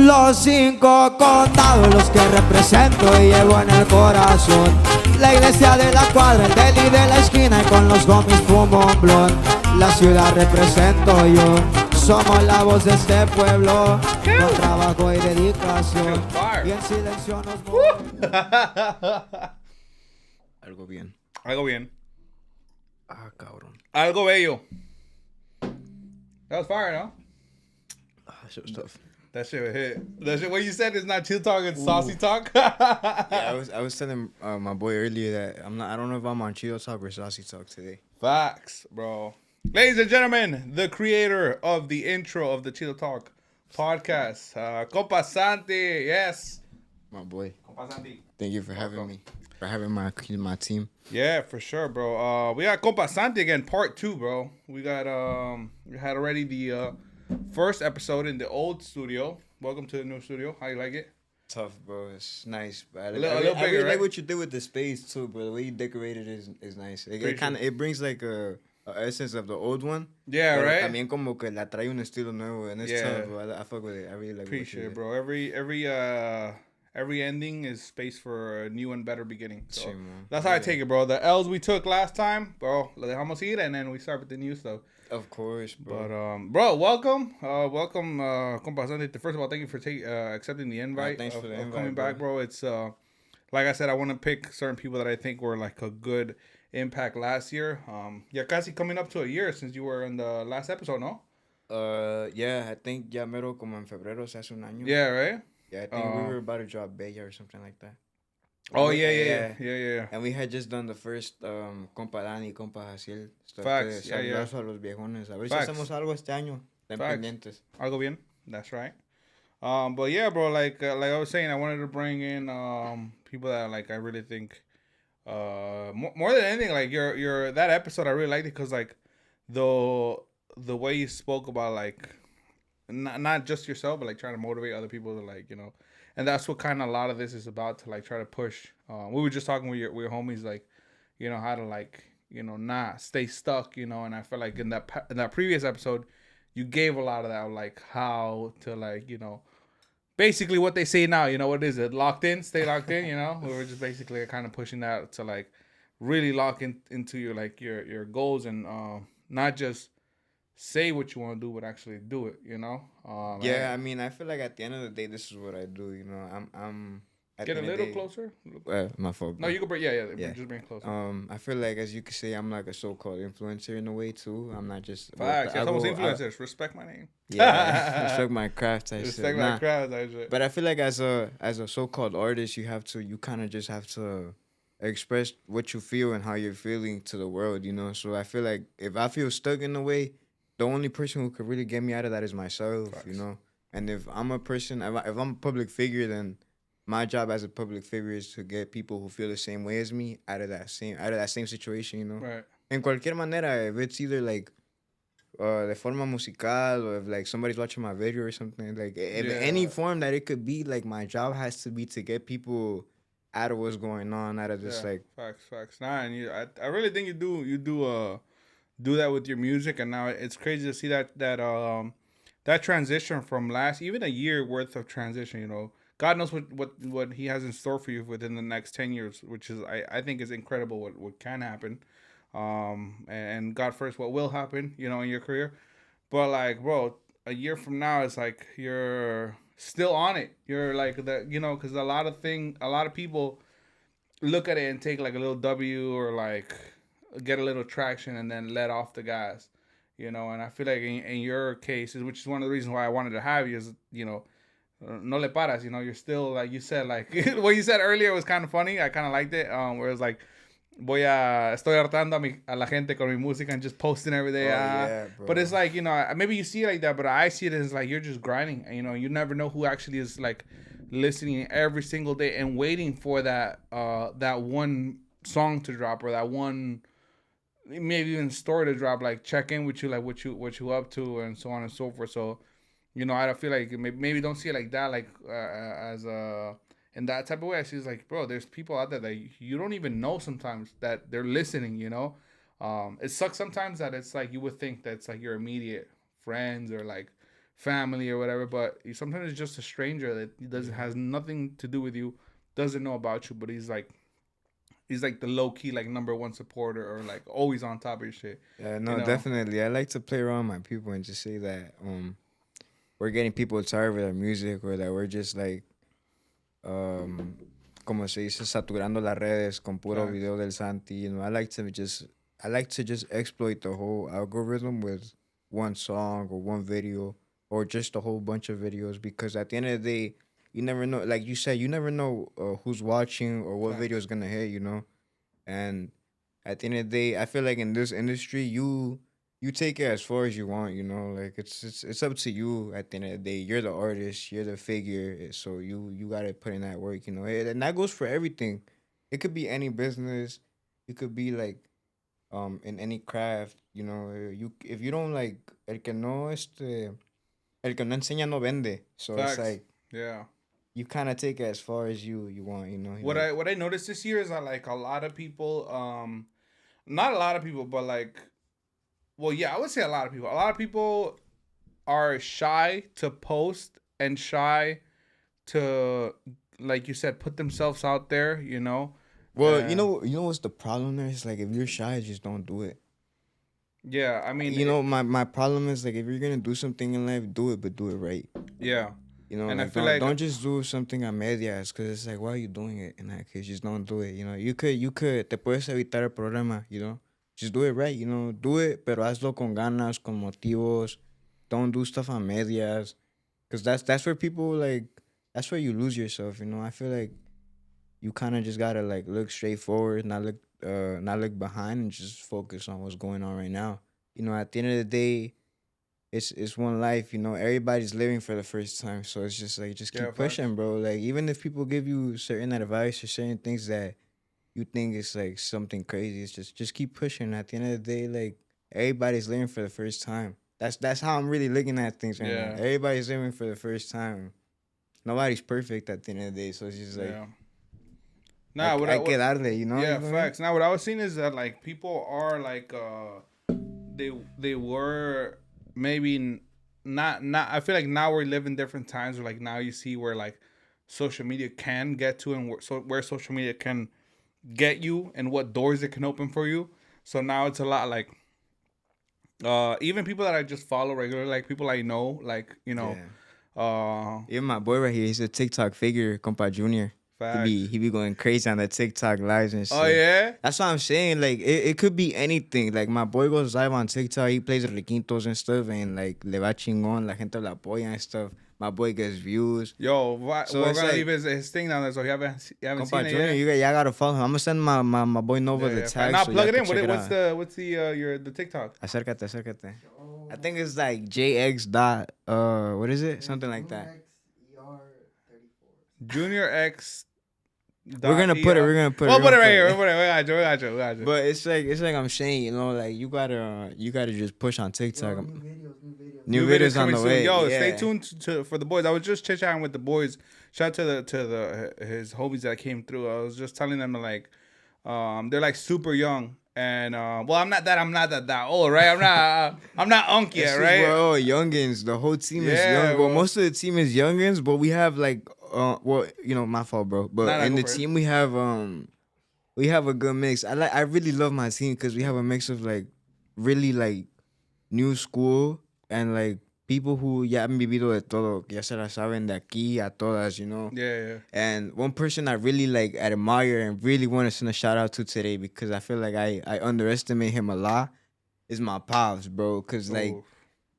Los 5 condados los que represento y llevo en el corazón. La iglesia de la cuadra, el deli de la esquina y con los homies fumo un blunt. La ciudad represento yo, somos la voz de este pueblo. Con trabajo y dedicación y en silencio nos movemos. Algo bien. Algo bien. Ah, cabrón. Algo bello. That was fire, no? Ah, shit was tough. That shit was hit. That shit, what you said is not chill talk, it's saucy talk. Yeah, I was telling my boy earlier that I don't know if I'm on Chido talk or saucy talk today. Facts, bro. Ladies and gentlemen, the creator of the intro of the Chido Talk podcast, Compa Santy, yes. My boy. Compa Santy. Thank you for having me. For having my team. Yeah, for sure, bro. We got Compa Santy again, part 2, bro. We got we had already the first episode in the old studio. Welcome to the new studio. How you like it? Tough, bro. It's nice, but I bigger, really right? like what you did with the space too, bro. The way you decorated is nice. It brings like a essence of the old one. Yeah, Pero right? También como que la trae un estilo nuevo, and it's Yeah. tough, bro. I fuck with it. I really like Appreciate what it, you bro. Every ending is space for a new and better beginning. So Sí, man. that's how I take it, bro. The L's we took last time, bro, lo dejamos ir, and then we start with the new stuff. did. Of course, bro. But bro, welcome, Compa Santy. First of all, thank you for accepting the invite. Thanks for the invite, coming back, bro. It's like I said, I want to pick certain people that I think were like a good impact last year. Yeah, casi coming up to a year since you were in the last episode, no? Yeah, I think ya mero como en febrero se hace un año. Yeah, right. Yeah, I think we were about to drop Bella or something like that. Oh yeah. And we had just done the first Compa Dani, Compa Jaciel. Facts, yeah. A los viejones. A ver Facts. si hacemos algo este año. Ten Facts. pendientes. Algo bien. That's right. But yeah, bro, like I was saying, I wanted to bring in people that like I really think more than anything, like your that episode I really liked it because like the way you spoke about like not just yourself but like trying to motivate other people to like, you know, and that's what kind of a lot of this is about, to like try to push. We were just talking with your homies, like, you know, how to like, you know, not stay stuck, you know, and I feel like in that previous episode you gave a lot of that, like how to like, you know, basically what they say now, you know, what is it? Locked in, stay locked in, you know? We were just basically kind of pushing that to like really lock into your like your goals and not just say what you want to do, but actually do it, you know? Yeah, I mean, I feel like at the end of the day, this is what I do, you know? I'm at Get the a end of little the day- closer. My fault. No, bro. you can bring, yeah. Just bring it closer. I feel like, as you could say, I'm like a so-called influencer in a way too. I'm not just Facts. I Somos go- influencers. Respect my name. Yeah, respect my craft. Respect my crowd. That shit. But I feel like as a so-called artist, you kind of just have to express what you feel and how you're feeling to the world, you know? So I feel like if I feel stuck in a way, the only person who could really get me out of that is myself, Facts. you know? And if I'm a person, if I'm a public figure, then my job as a public figure is to get people who feel the same way as me out of that same situation, you know? Right. En cualquier manera, if it's either like de forma musical or if like somebody's watching my video or something, like if any form that it could be, like my job has to be to get people out of what's going on, out of this like facts. Nah, and I really think you do that with your music, and now it's crazy to see that transition from even a year worth of transition, you know. God knows what he has in store for you within the next 10 years, which is I think is incredible what can happen. And God first, what will happen, you know, in your career. But like, bro, a year from now, it's like you're still on it. You're like you know, because a lot of people look at it and take like a little W or like get a little traction and then let off the gas, you know. And I feel like in your case, which is one of the reasons why I wanted to have you, is, you know, no le paras, you know, you're still, like you said, like what you said earlier was kind of funny. I kind of liked it, where it's like, estoy hartando a la gente con mi música and just posting every day. yeah, bro. But it's like, you know, maybe you see it like that, but I see it as like you're just grinding, and, you know, you never know who actually is like listening every single day and waiting for that one song to drop, or that one maybe even story to drop, like check in with you, like what you up to, and so on and so forth. So, you know, I feel like maybe don't see it like that, like as in that type of way. I see it's like, bro, there's people out there that you don't even know sometimes that they're listening, you know. It sucks sometimes that it's like you would think that's like your immediate friends or like family or whatever, but sometimes it's just a stranger that doesn't has nothing to do with you, doesn't know about you, but he's like the low key like number one supporter or like always on top of your shit. Yeah, You no, know? definitely. I like to play around with my people and just say that we're getting people tired with our music, or that we're just like como se dice, saturando las redes con puro Facts. video del Santy. You know, I like to just exploit the whole algorithm with one song or one video or just a whole bunch of videos, because at the end of the day, you never know. Like you said, you never know who's watching or what Facts. video is gonna hit. You know, and at the end of the day, I feel like in this industry, you take it as far as you want. You know, like it's up to you. At the end of the day, you're the artist, you're the figure, so you gotta put in that work. You know, and that goes for everything. It could be any business. It could be like in any craft. You know, you if you don't like el que no enseña no vende. So Facts. it's like Yeah. you kind of take it as far as you want. You know, What I noticed this year is that like a lot of people, not a lot of people, but like, well, yeah, I would say a lot of people. A lot of people are shy to post and shy to, like you said, put themselves out there. You know. Well, you know what's the problem there? It's like if you're shy, just don't do it. Yeah, I mean, You know, my problem is like if you're gonna do something in life, do it, but do it right. yeah, You know, and I like, feel don't, like don't just do something a medias, because it's like, why are you doing it in that case? Just don't do it. You know, you could, te puedes evitar el problema. You know, just do it right. You know, do it, pero hazlo con ganas, con motivos. Don't do stuff a medias, because that's where people like, that's where you lose yourself. You know, I feel like you kind of just gotta like look straight forward, not look behind, and just focus on what's going on right now. You know, at the end of the day, it's one life. You know, everybody's living for the first time, so it's just like just yeah, keep facts. pushing, bro. Like even if people give you certain advice or certain things that you think is like something crazy, it's just keep pushing. At the end of the day, like everybody's living for the first time. That's how I'm really looking at things right Yeah. now. Everybody's living for the first time. Nobody's perfect at the end of the day, so it's just like Yeah. Nah, what hay que darle, you know? yeah, You know what I mean? facts. Now, what I was seeing is that like people are like they were maybe not. I feel like now we're living different times. Where like now you see where like social media can get to, and where social media can get you, and what doors it can open for you. So now it's a lot like even people that I just follow regularly, like people I know, like you know, Even my boy right here, he's a TikTok figure, compa Junior. facts. He be going crazy on the TikTok lives and shit. Oh yeah. That's what I'm saying. Like it could be anything. Like my boy goes live on TikTok, he plays requintos and stuff, and like le va chingón, la gente la apoya and stuff. My boy gets views. Yo, So we're it's gonna like- leave his thing down there, so you haven't seen Compa it Junior, yet. y'all gotta follow him. I'm gonna send my boy Nova Yeah, the yeah. tag. Now so plug y'all it in. can check What's the TikTok? Acércate. I think it's like JX dot what is it? Something like that. Junior X. We're gonna put it. We'll put it right here. We got you. But it's like I'm saying, you know, like you gotta just push on TikTok. New videos on coming the soon. way. Yo, yeah. stay tuned for the boys. I was just chit chatting with the boys. Shout out to the his homies that came through. I was just telling them like, they're like super young, and well, I'm not that old, right? I'm not unk yet, It's just right? we're all youngins. The whole team is Yeah, young. Well, bro. most of the team is youngins, but we have like well, you know, my fault, bro. But Nah, in go the for it. team we have a good mix. I really love my team because we have a mix of like really like new school and like people who ya han vivido de todo, que ya se la saben de aquí a todas, you know. Yeah. And one person I really like admire and really want to send a shout out to today, because I feel like I underestimate him a lot, is my pops, bro. Cause like, Ooh.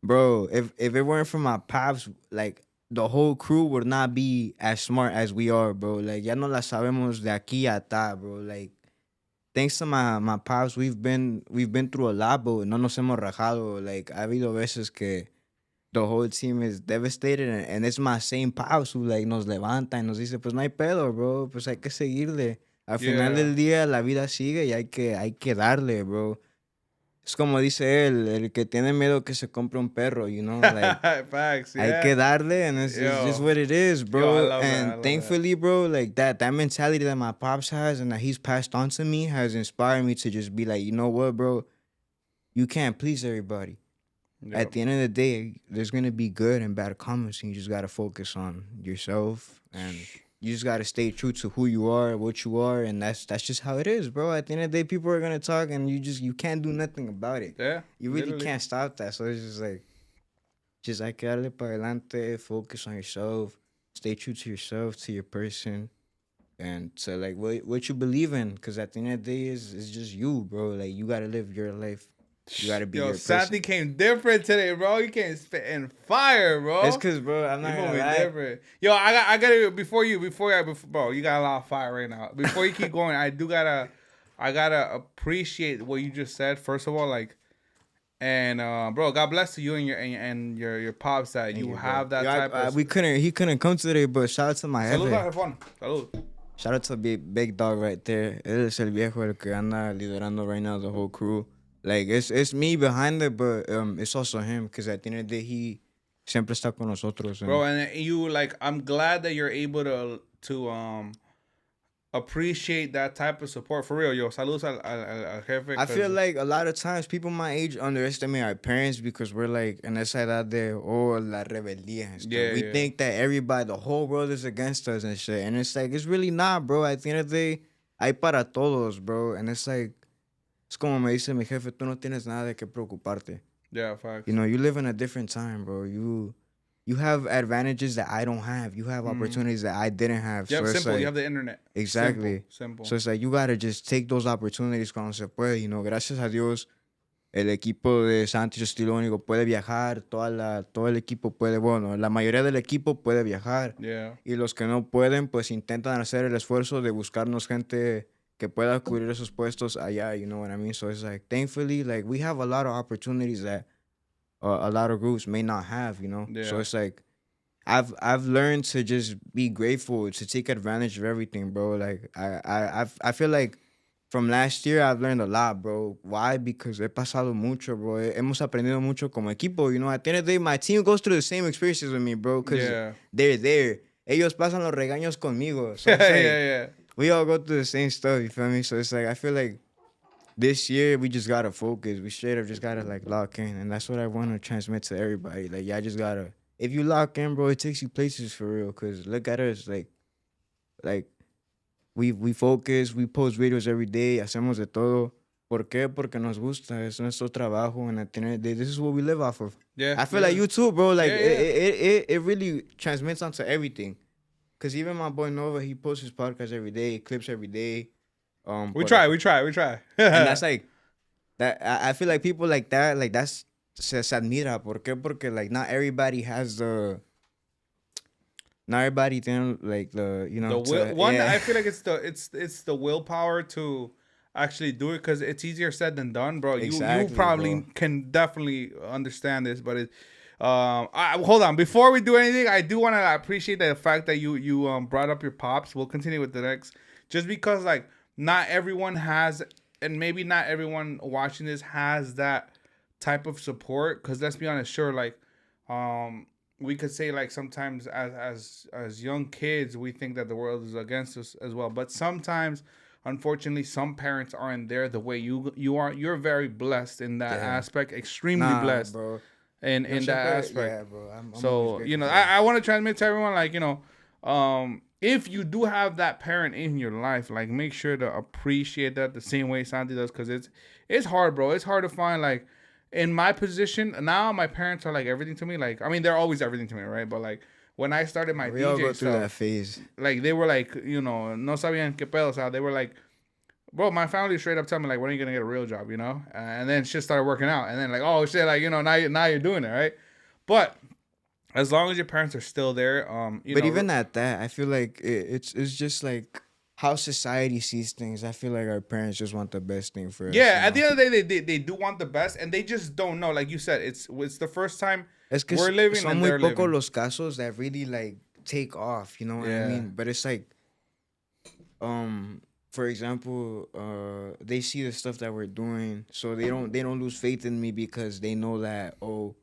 bro, if it weren't for my pops, like the whole crew would not be as smart as we are, bro. Like ya no la sabemos de aquí a ta, bro. Like thanks to my pops, we've been through a lot, but no nos hemos rajado. Like ha habido veces que the whole team is devastated, and it's my same pops who like nos levanta y nos dice, pues no hay pedo, bro, pues hay que seguirle. Al final del día la vida sigue y hay que darle, bro. Es como dice él, el que tiene miedo que se compre un perro, you know, like Facts. Yeah. hay que darle, and it's just what it is, bro. Yo, I love that, I and love thankfully, bro, like that mentality that my pops has and that he's passed on to me has inspired me to just be like, you know what, bro, you can't please everybody. at the end of the day, there's gonna be good and bad comments, and you just gotta focus on yourself, and you just gotta stay true to who you are, what you are, and that's just how it is, bro. At the end of the day, people are gonna talk, and you can't do nothing about it. Yeah, You really literally. can't stop that. So it's just hay que darle para adelante, focus on yourself, stay true to yourself, to your person, and to like what you believe in. Cause at the end of the day, it's just you, bro. Like you gotta live your life. You gotta be Yo, your Santy person. came different today, bro. You came spitting fire, bro. It's cause, bro, I'm not You gonna moving lie. different. Yo, I gotta bro, you got a lot of fire right now. Before you keep going, I gotta appreciate what you just said. First of all, like, and bro, God bless to you and your pops that you Thank have bro. that Yo, type of. he couldn't come today, but shout out to my Salud, jefe. jefón. Salud. Shout out to big dog right there. Él es el viejo el que anda liderando right now the whole crew. Like it's me behind it, but it's also him because at the end of the day he siempre está con nosotros. Bro, and you like, I'm glad that you're able to appreciate that type of support for real. Yo, saludos al jefe. I feel like a lot of times people my age underestimate our parents because we're like en esa edad de la rebeldía and stuff. Yeah, We yeah. think that everybody, the whole world is against us and shit, and it's like it's really not, bro. At the end of the day, hay para todos, bro, and it's like es como me dice mi jefe, tú no tienes nada de qué preocuparte. Yeah, facts. You know, you live in a different time, bro. You have advantages that I don't have. You have opportunities that I didn't have. Yeah, So it's simple. like, You have the internet. exactly. Simple. So it's like you gotta just take those opportunities cuando se puede. You know, gracias a Dios, el equipo de Santy Estilo Único puede viajar. Todo el equipo puede, bueno, la mayoría del equipo puede viajar. Yeah. Y los que no pueden, pues intentan hacer el esfuerzo de buscarnos gente que pueda cubrir esos puestos allá. You know what I mean? So it's like, thankfully, like we have a lot of opportunities that a lot of groups may not have, you know. Yeah. So it's like I've learned to just be grateful, to take advantage of everything, bro. Like I feel like from last year I've learned a lot, bro. Why? Because he pasado mucho, bro. Hemos aprendido mucho como equipo, you know. At the end of the day, my team goes through the same experiences with me, bro. Cause Yeah. they're there. Ellos pasan los regaños conmigo. So Yeah, it's like, yeah. we all go through the same stuff, you feel me? So it's like I feel like this year we just gotta focus. We straight up just gotta like lock in, and that's what I want to transmit to everybody. Like, y'all just gotta. If you lock in, bro, it takes you places for real. Cause look at us, like we focus. We post videos every day. Hacemos de todo. ¿Por qué? Porque nos gusta. Es nuestro trabajo, and at the end of the day, this is what we live off of. Yeah. I feel like you too, bro. Like Yeah, it really transmits onto everything. Cause even my boy Nova, he posts his podcast every day, clips every day. We try. And that's like that. I feel like people like that, like that's se admira. ¿Por qué? Porque like not everybody tiene like the, you know, The will, yeah. I feel like it's the willpower to actually do it, because it's easier said than done, bro. Exactly, you probably bro. can definitely understand this, but it. Hold on. Before we do anything, I do want to appreciate the fact that you brought up your pops. We'll continue with the next, just because like not everyone has, and maybe not everyone watching this has that type of support. Because let's be honest, sure, like we could say like sometimes as young kids we think that the world is against us as well, but sometimes unfortunately some parents aren't there the way you are. You're very blessed in that aspect, extremely blessed, bro. in that aspect. Yeah, bro. I'm So always you know, grateful. I want to transmit to everyone, like, you know, if you do have that parent in your life, like make sure to appreciate that the same way Santy does, because it's hard, bro. It's hard to find, like, in my position now, my parents are like everything to me. Like, I mean, they're always everything to me, right? But like when I started my We all DJ go through that stuff, phase. like they were like, you know, no sabían qué pedo, so they were like, bro, my family straight up tell me like, when are you gonna get a real job, you know? And then shit started working out, and then like, oh shit, like, you know, now you're doing it, right? But as long as your parents are still there, you But know, even at that, I feel like it's just like how society sees things. I feel like our parents just want the best thing for us. yeah, you at the know? end of the day, they do want the best, and they just don't know. Like you said, it's the first time Es que we're living son and muy they're pocos living. los casos that really like take off, you know what I Yeah. mean? But it's like, for example, they see the stuff that we're doing, so they don't lose faith in me because they know that, oh,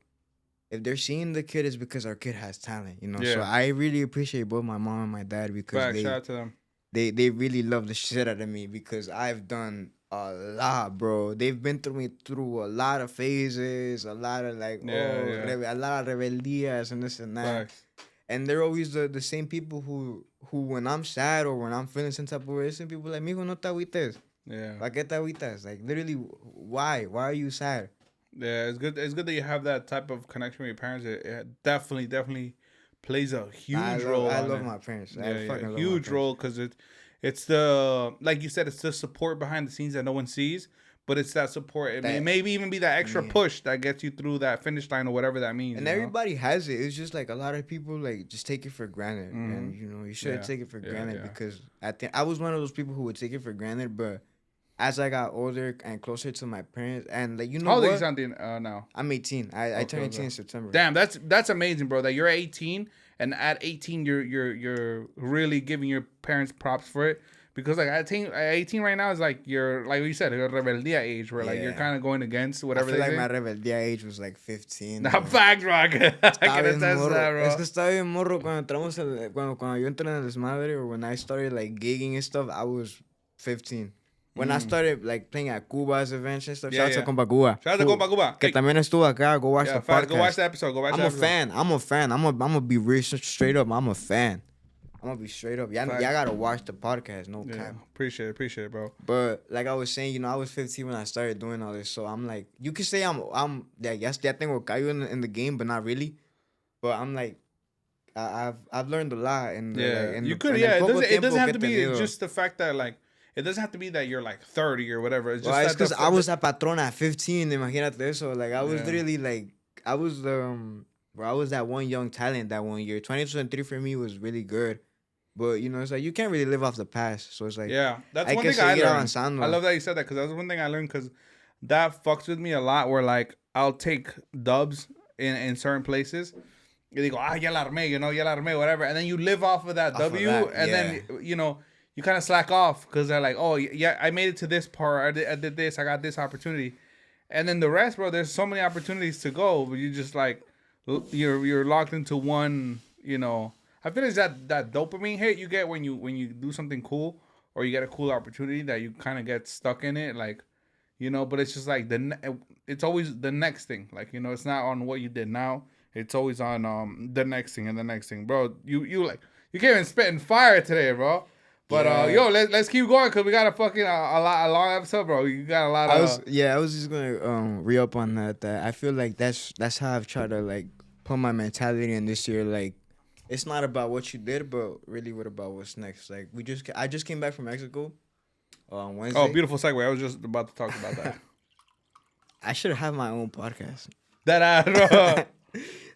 if they're seeing the kid, it's because our kid has talent, you know. So Yeah. I really appreciate both my mom and my dad because Back, shout out to them. they really love the shit out of me because I've done A lot, bro. They've been through me through a lot of phases, a lot of like, a lot of rebeldias and this and that. Facts. And they're always the same people who when I'm sad or when I'm feeling some type of way, some people like, mijo, no te agüites. Yeah. ¿Para qué te agüitas? Like, literally, why? Why are you sad? Yeah, it's good. It's good that you have that type of connection with your parents. It definitely plays a huge role. I love my parents. Yeah, I fucking love huge my role because it's the, like you said, it's the support behind the scenes that no one sees, but it's that support. It may maybe even be that extra push that gets you through that finish line or whatever that means. And everybody has it. It's just like a lot of people like just take it for granted, and you shouldn't take it for granted because I was one of those people who would take it for granted, but as I got older and closer to my parents, and like how old are you, Santy, now? I'm 18. I turned 18 in September. Damn, that's amazing, bro. That you're 18, and at 18 you're really giving your parents props for it. Because like at 18 right now is like you're like you said, a rebeldia age where like you're kind of going against whatever. I feel like my rebeldia age was like 15. Not fact, rock. I can attest to that, bro. Es que estaba bien morro cuando yo entré en el desmadre, or when I started like gigging and stuff. I was 15. When I started like playing at Cuba's events and stuff. Shout out to Compa Cuba. Shout out to Compa Cuba. Que también estuvo acá. Go watch the podcast. Go watch the episode. I'm a fan. I'm gonna be real straight up. I'm a fan. I'm gonna be straight up. Y'all gotta watch the podcast. No cap. Appreciate it, bro. But like I was saying, I was 15 when I started doing all this. So I'm like, you could say I'm yes, ya tengo callo in the game, but not really. But I'm like, I've learned a lot. And you could, it doesn't have to be just the fact that like, it doesn't have to be that you're like 30 or whatever. It's just because I was a patrón at 15. Imagínate eso. Like I was literally like, I was that one young talent that 1 year. 2023 for me was really good. But, it's like you can't really live off the past. So it's like... Yeah, that's one thing I learned. I love that you said that because that's one thing I learned because that fucks with me a lot where, like, I'll take dubs in certain places. You go, ya la armé, whatever. And then you live off of that and then, you kind of slack off because they're like, oh, yeah, I made it to this part. I did this. I got this opportunity. And then the rest, bro, there's so many opportunities to go. But you just, like, you're locked into one, I feel it's that dopamine hit you get when you do something cool or you get a cool opportunity that you kind of get stuck in it, like, but it's just like it's always the next thing, like, it's not on what you did now, it's always on the next thing and the next thing, bro. You came in spitting fire today, bro. But let's keep going because we got a fucking a long episode, bro. You got a lot of. I was just gonna re-up on that. That I feel like that's how I've tried to like put my mentality in this year, like. It's not about what you did, but really what about what's next. Like I just came back from Mexico on Wednesday. Oh, beautiful segue. I was just about to talk about that. I should have my own podcast.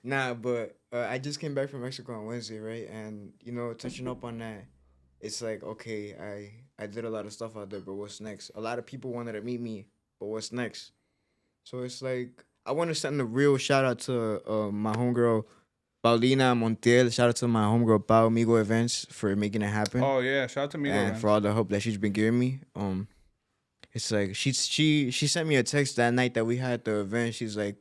Nah, but I just came back from Mexico on Wednesday, right? And touching up on that, it's like, okay, I did a lot of stuff out there, but what's next? A lot of people wanted to meet me, but what's next? So it's like I want to send a real shout out to my homegirl. Paulina Montiel, shout out to my homegirl Pau Migo Events for making it happen. Oh yeah, shout out to Migo and Events. For all the help that she's been giving me. It's like she sent me a text that night that we had the event. She's like,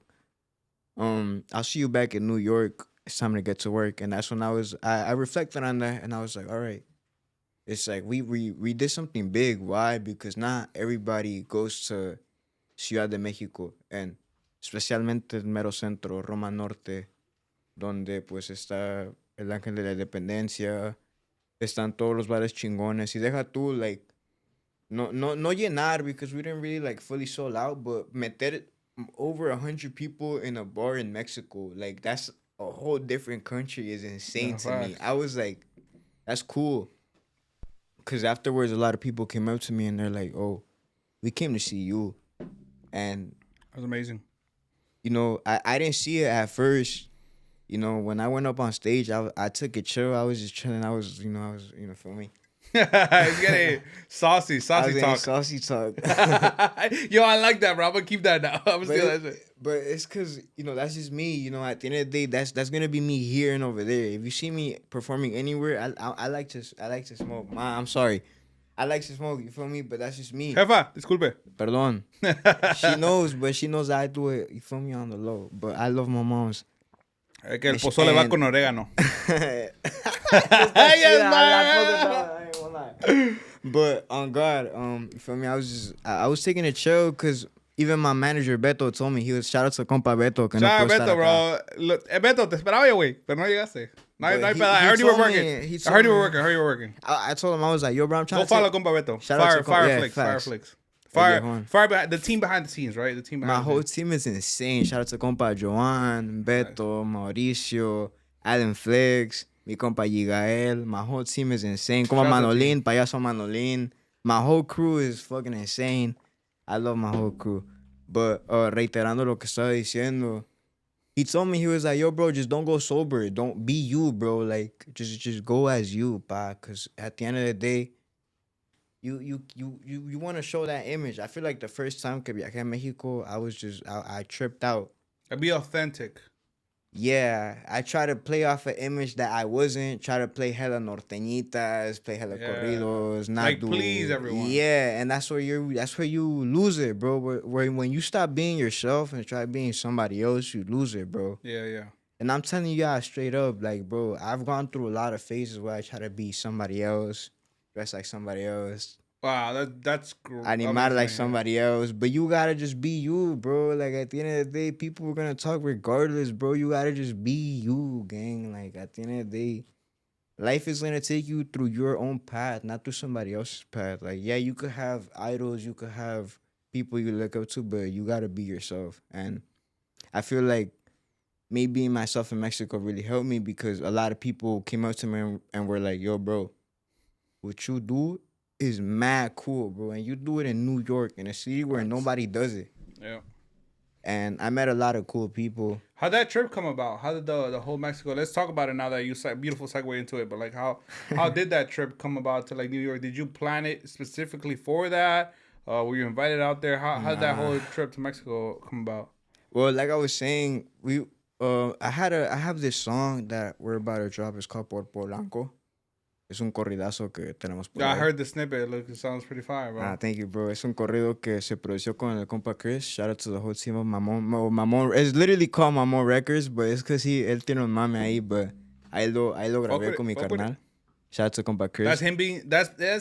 I'll see you back in New York. It's time to get to work. And that's when I reflected on that and I was like, all right. It's like we did something big. Why? Because not everybody goes to Ciudad de Mexico and especialmente el mero centro, Roma Norte. Donde pues está el Ángel de la Independencia, están todos los bares chingones, y deja tú, like, no llenar, because we didn't really, like, fully sold out, but meter over 100 people in a bar in Mexico, like, that's a whole different country, is insane to me. I was like, that's cool, because afterwards, a lot of people came up to me, and they're like, oh, we came to see you, and... That was amazing. I didn't see it at first. When I went up on stage, I took it chill. I was just chilling. I was feel me? He's getting saucy talk. Saucy talk. Yo, I like that, bro. I'm gonna keep that now. But it's because, that's just me. At the end of the day, that's gonna be me here and over there. If you see me performing anywhere, I like to smoke. I'm sorry. I like to smoke, you feel me? But that's just me. Jefa, disculpe. Perdón. She knows I do it, you feel me, on the low. But I love my moms. Es que el pozole va con orégano. But on God, you feel me? I was taking it chill because even my manager Beto told me, he was shout out to compa Beto que no Shout out puedo estar Beto, acá. bro. Look, Beto, te esperaba yo, güey, pero no llegaste. No hay But pedo. I heard you were told working. me- he I told heard you were me- working. I heard you were working. I told him, I was like, yo, bro, I'm trying Go to follow take- compa Beto. Shout out to Fire yeah, flicks. Fire facts. flicks. Yeah, Fire behind the team behind the scenes, right? The team My behind the whole scenes. team is insane. Shout out to compa Joan, Beto, Mauricio, Alan Flex, mi compa Yigael. My whole team is insane. Como Shout out to Manolin, Payaso Manolin. My whole crew is fucking insane. I love my whole crew. But reiterando lo que estaba diciendo, he told me, he was like, yo, bro, just don't go sober. Don't be you, bro. Like, just go as you, pa. Because at the end of the day, you want to show that image. I feel like the first time que viajé a Mexico, I tripped out. Be authentic. Yeah, I try to play off an image that I wasn't. Try to play hella norteñitas, play hella corridos, not Like, do please everyone. Yeah, and that's where you lose it, bro. Where when you stop being yourself and try being somebody else, you lose it, bro. Yeah. And I'm telling you guys straight up, like, bro, I've gone through a lot of phases where I try to be somebody else, dress like somebody else, Wow, that's animar amazing, like yeah. somebody else. But you gotta just be you, bro. Like, at the end of the day, people are gonna talk regardless, bro. You gotta just be you, gang. Like, at the end of the day, life is gonna take you through your own path, not through somebody else's path. Like, yeah, you could have idols, you could have people you look up to, but you gotta be yourself. And I feel like me being myself in Mexico really helped me because a lot of people came up to me and were like, yo, bro, what you do is mad cool, bro. And you do it in New York, in a city where nobody does it. Yeah. And I met a lot of cool people. How'd that trip come about? How did the whole Mexico? Let's talk about it now that you said beautiful segue into it. But like, how did that trip come about to like New York? Did you plan it specifically for that? Were you invited out there? How did that whole trip to Mexico come about? Well, like I was saying, I have this song that we're about to drop. It's called Por Polanco. Es un corridazo que tenemos por Yeah, I ahí. heard the snippet. Look, it sounds pretty fire, bro. Thank you, bro. Es un corrido que se produció con el compa Chris. Shout out to the whole team of Mamón. It's literally called Mamón Records, but it's because él tiene un mame ahí, but ahí lo grabé con mi carnal. Shout out to compa Chris. That's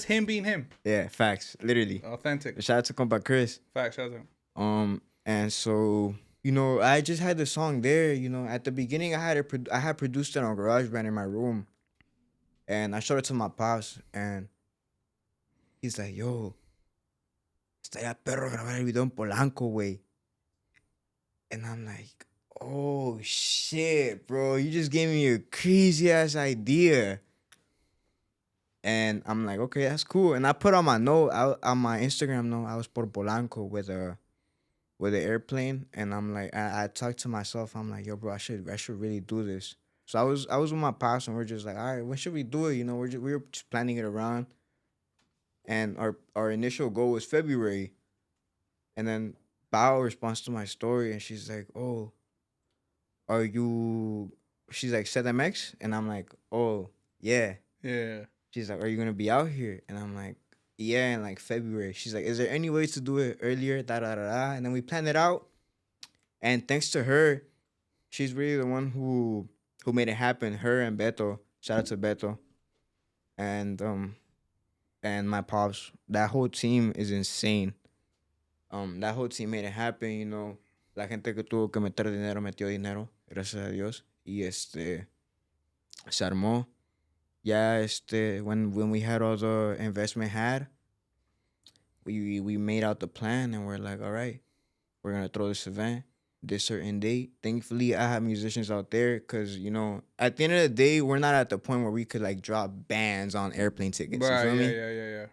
him being him. Yeah, facts. Literally. Authentic. Shout out to compa Chris. Facts. Shout out to him. And so, you know, I just had the song there. You know, at the beginning, I had produced it on GarageBand in my room. And I showed it to my pops, and he's like, yo, estaría perro grabar el video en Polanco, güey. And I'm like, oh, shit, bro. You just gave me a crazy-ass idea. And I'm like, okay, that's cool. And I put on my note, on my Instagram note, I was por Polanco with an airplane. And I'm like, I talked to myself. I'm like, yo, bro, I should really do this. So I was with my pops, and we're just like, all right, when should we do it? You know, we were just planning it around. And our initial goal was February. And then Bao responds to my story, and she's like, oh, she's like, CDMX? And I'm like, oh, yeah. Yeah. She's like, are you going to be out here? And I'm like, yeah, in like February. She's like, is there any way to do it earlier? Da-da-da-da. And then we planned it out. And thanks to her, she's really the one who made it happen. Her and Beto. Shout out to Beto. And my pops. That whole team is insane. That whole team made it happen, you know. La gente que tuvo que meter dinero, metió dinero. Gracias a Dios. Y se armó. Yeah, when we had all the investment we made out the plan, and we're like, all right, we're gonna throw this event this certain date. Thankfully, I have musicians out there because, you know, at the end of the day, we're not at the point where we could like drop bands on airplane tickets. Right, you feel me? Yeah.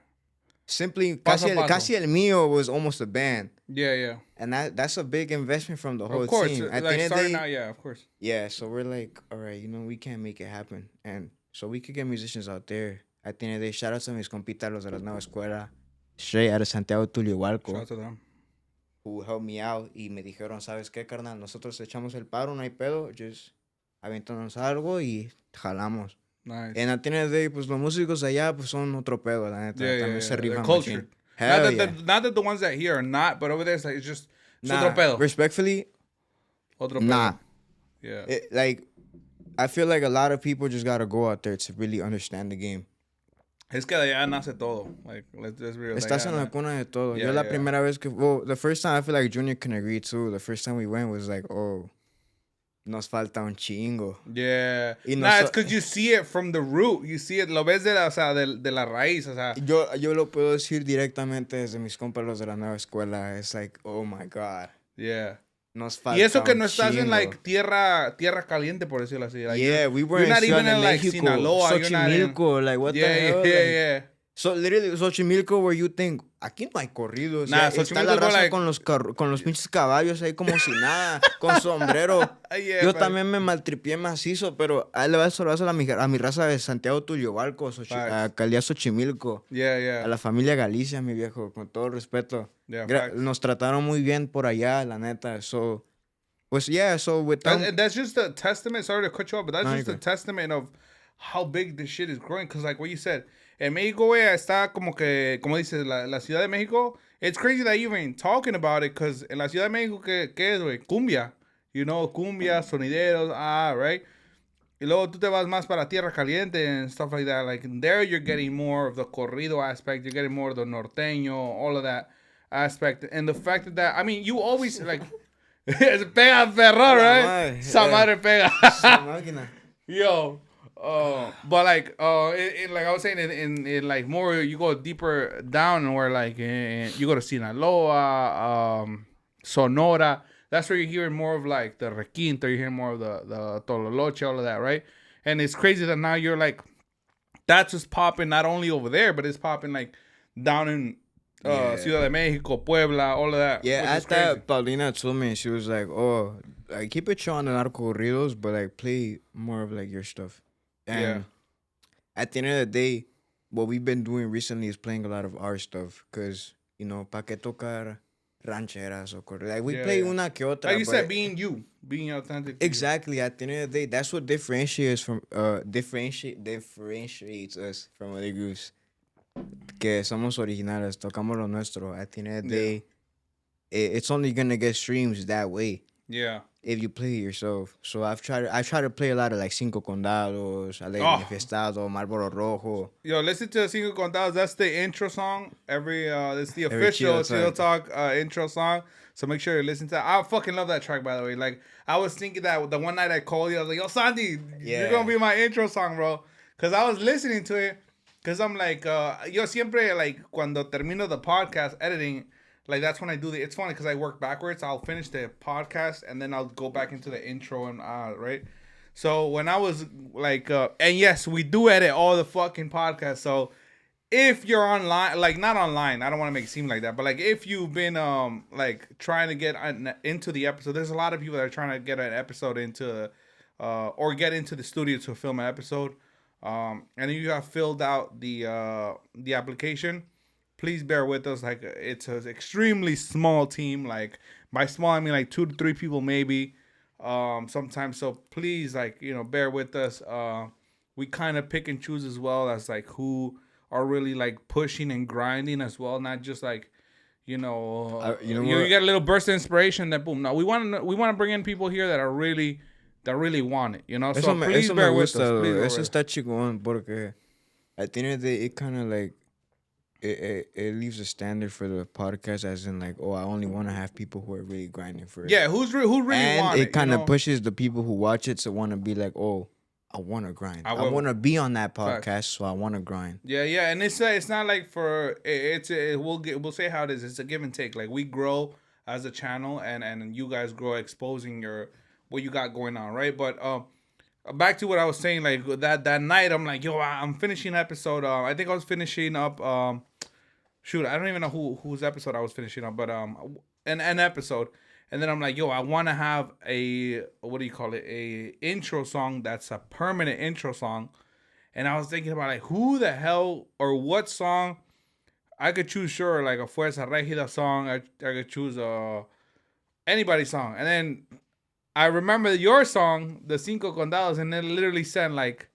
Simply, Paso. Casi El Mío was almost a band. Yeah. And that's a big investment from the whole Of course. team. At Like the end of the starting day, out, yeah, of course. yeah, so we're like, all right, you know, we can't make it happen. And so we could get musicians out there. At the end of the day, shout out to mis compitas, los de la nueva escuela, straight out of Santiago, Tulio Shout Hualco, out to them. who helped me out y me dijeron, ¿sabes qué, carnal? Nosotros echamos el paro, no hay pedo, just aventarnos algo y jalamos. Nice. And at the end of the day, pues los músicos allá pues son otro pedo, la neta. También se The rifan culture. machín. Hell yeah. Not that the ones that here are not, but over there it's just Nah, otro pedo. respectfully, Otro pedo. nah. Yeah. Like, I feel like a lot of people just gotta go out there to really understand the game. Es que de allá nace todo. Like, let's be real. Estás en la cuna de todo. Yo la primera vez que... Well, the first time, I feel like Junior can agree too. The first time we went was like, oh, nos falta un chingo. Yeah. Y Nah, it's because you see it from the root. You see it, lo ves de la, o sea, de la raíz, o sea. Yo lo puedo decir directamente desde mis compas los de la nueva escuela. It's like, oh my God. Yeah. Nos falta Y eso que un no estás chingo. en like tierra caliente, por decirlo así. Like, yeah, we were you're in not even Ciudad in de like México, Sinaloa. You're not in, Xochimilco, like what the hell? yeah. So literally Xochimilco, where you think aquí no hay corridos. Nah, Está la Xochimilco, raza like- con los pinches caballos ahí como si nada, con sombrero. Yeah, Yo but- también me maltripié macizo, pero ahí le vas a mi raza de Santiago Tullobalco, Facts. Alcaldía Xochimilco. Yeah. A la familia Galicia, mi viejo, con todo respeto. Yeah, facts. Nos trataron muy bien por allá, la neta. So, pues yeah, so with That's just a testament. Sorry to cut you off, but that's No, just you're a good. testament of how big this shit is growing. Because like what you said, en México, güey, está como dices, la Ciudad de México. It's crazy that you even talking about it, because en la Ciudad de México, ¿qué es, güey? Cumbia. You know, cumbia, sonideros, right? Y luego tú te vas más para Tierra Caliente and stuff like that. Like there, you're getting more of the corrido aspect. You're getting more of the norteño, all of that aspect. And the fact that I mean, you always like... Pega perro, right? madre, Esa madre pega. Esa máquina. Yo. But like, like I was saying, in like more, you go deeper down, where like you go to Sinaloa, Sonora. That's where you're hearing more of like the requinto. You're hearing more of the tololoche, all of that, right? And it's crazy that now you're like, that's just popping not only over there, but it's popping like down in Ciudad de Mexico, Puebla, all of that. Yeah, which is at that, crazy. Paulina told me, she was like, oh, like, keep it chill on the narco corridos, but like play more of like your stuff. And Yeah. at the end of the day, what we've been doing recently is playing a lot of our stuff, because, you know, pa que tocar rancheras or corridos. Like, we Yeah, play yeah. una que otra. Like you but said, being authentic. to you. exactly. At the end of the day, that's what differentiates us from other groups. Que somos originales, tocamos lo nuestro. At the end of the day, it's only gonna get streams that way Yeah. if you play it yourself. So I try to play a lot of like Cinco Condados, Alegre Manifestado, Marlboro Rojo. Yo, listen to Cinco Contados. That's the intro song. It's the Every official Chido Chido Talk intro song. So make sure you listen to that. I fucking love that track, by the way. Like, I was thinking that the one night I called you, I was like, yo, Sandy, you're going to be my intro song, bro. Because I was listening to it. Because I'm like, yo siempre, like, cuando termino the podcast editing, like, that's when I do it's funny because I work backwards. I'll finish the podcast and then I'll go back into the intro and, right? So when I was like, and yes, we do edit all the fucking podcasts. So if you're online, like, not online, I don't want to make it seem like that, but like, if you've been, like, trying to get into the episode, there's a lot of people that are trying to get an episode into, or get into the studio to film an episode. And you have filled out the application, please bear with us. Like, it's an extremely small team. Like, by small, I mean like 2 to 3 people maybe, sometimes. So please, like, you know, bear with us. We kind of pick and choose as well as like who are really like pushing and grinding as well, not just like, you know, you get a little burst of inspiration, then boom. No, we want to bring in people here that really want it, you know. So please bear with us. Please Eso está chingón porque at the end of the day, it kind of like it leaves a standard for the podcast, as in like, oh, I only want to have people who are really grinding for it. Yeah, who really and want it? It kind of you know? pushes the people who watch it to want to be like, oh, I want to grind. I want to be on that podcast, so I want to grind. Yeah, and it's not like we'll say how it is. It's a give and take. Like, we grow as a channel, and you guys grow exposing what you got going on, right? But back to what I was saying, like that night, I'm like, yo, I'm finishing an episode. I think I was finishing up. Shoot, I don't even know whose episode I was finishing up, but an episode. And then I'm like, yo, I want to have a intro song that's a permanent intro song. And I was thinking about like who the hell or what song I could choose. Sure, like a Fuerza Regida song. I could choose anybody's song. And then I remember your song, the Cinco Condados, and it literally said like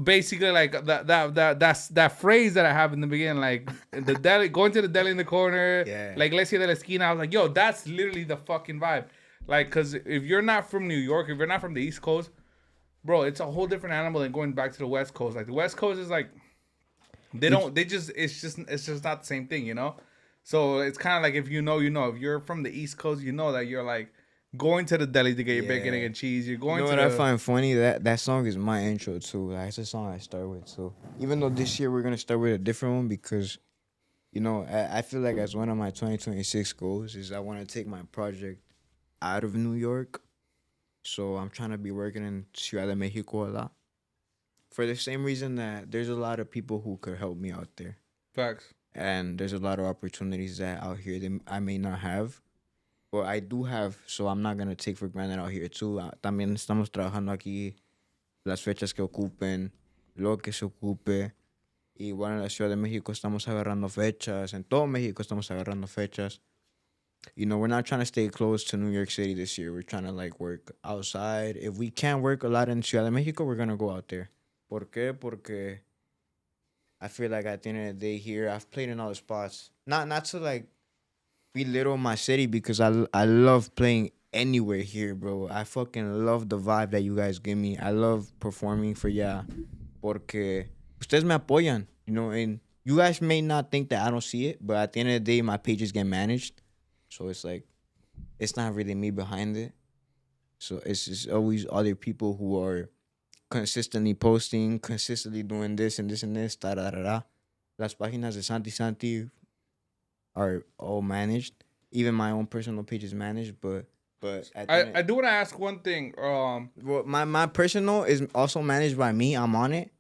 basically like that phrase that I have in the beginning, like the deli, going to the deli in the corner, like Iglesia de la Esquina. I was like, yo, that's literally the fucking vibe. Like, because if you're not from New York, if you're not from the East Coast, bro, it's a whole different animal than going back to the West Coast. Like, the West Coast is like, They don't. They just. It's just not the same thing, you know. So it's kind of like if you know, you know. If you're from the East Coast, you know that you're like going to the deli to get your bacon, egg, and cheese. You're going. You know to what the, I find funny? That song is my intro too. Like, it's a song I start with. So even though this year we're gonna start with a different one because, you know, I feel like as one of my 2026 goals is I want to take my project out of New York. So I'm trying to be working in Ciudad de Mexico a lot. For the same reason that there's a lot of people who could help me out there. Facts. And there's a lot of opportunities that out here that I may not have. But I do have, so I'm not going to take for granted out here too. También estamos trabajando aquí las fechas que ocupen, lo que se ocupe. Igual en la Ciudad de México estamos agarrando fechas. En todo México estamos agarrando fechas. You know, we're not trying to stay close to New York City this year. We're trying to like work outside. If we can't work a lot in Ciudad de México, we're going to go out there. ¿Por qué? Porque I feel like at the end of the day here, I've played in all the spots. Not to like belittle my city because I love playing anywhere here, bro. I fucking love the vibe that you guys give me. I love performing for ya. Porque ustedes me apoyan, you know, and you guys may not think that I don't see it, but at the end of the day, my pages get managed. So it's like, it's not really me behind it. So it's just always other people who are consistently posting, consistently doing this and this and this, da da da da. Las páginas de Santy are all managed. Even my own personal page is managed, but I do want to ask one thing. Well, my personal is also managed by me. I'm on it,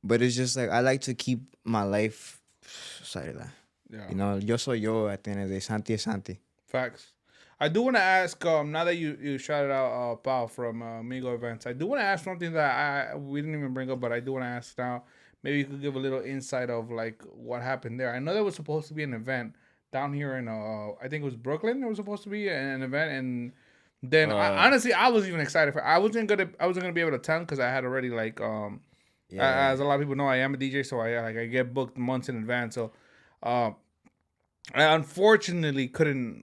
but it's just like I like to keep my life. Sorry, Yeah. You know, yo soy yo at the end of the day. Santy es Santy. Facts. I do want to ask. Now that you shouted out Pau from Amigo Events, I do want to ask something that we didn't even bring up, but I do want to ask now. Maybe you could give a little insight of like what happened there. I know there was supposed to be an event down here in I think it was Brooklyn. There was supposed to be an event, and then honestly, I was even excited for. I wasn't gonna be able to attend because I had already like as a lot of people know, I am a DJ, so I get booked months in advance. So I unfortunately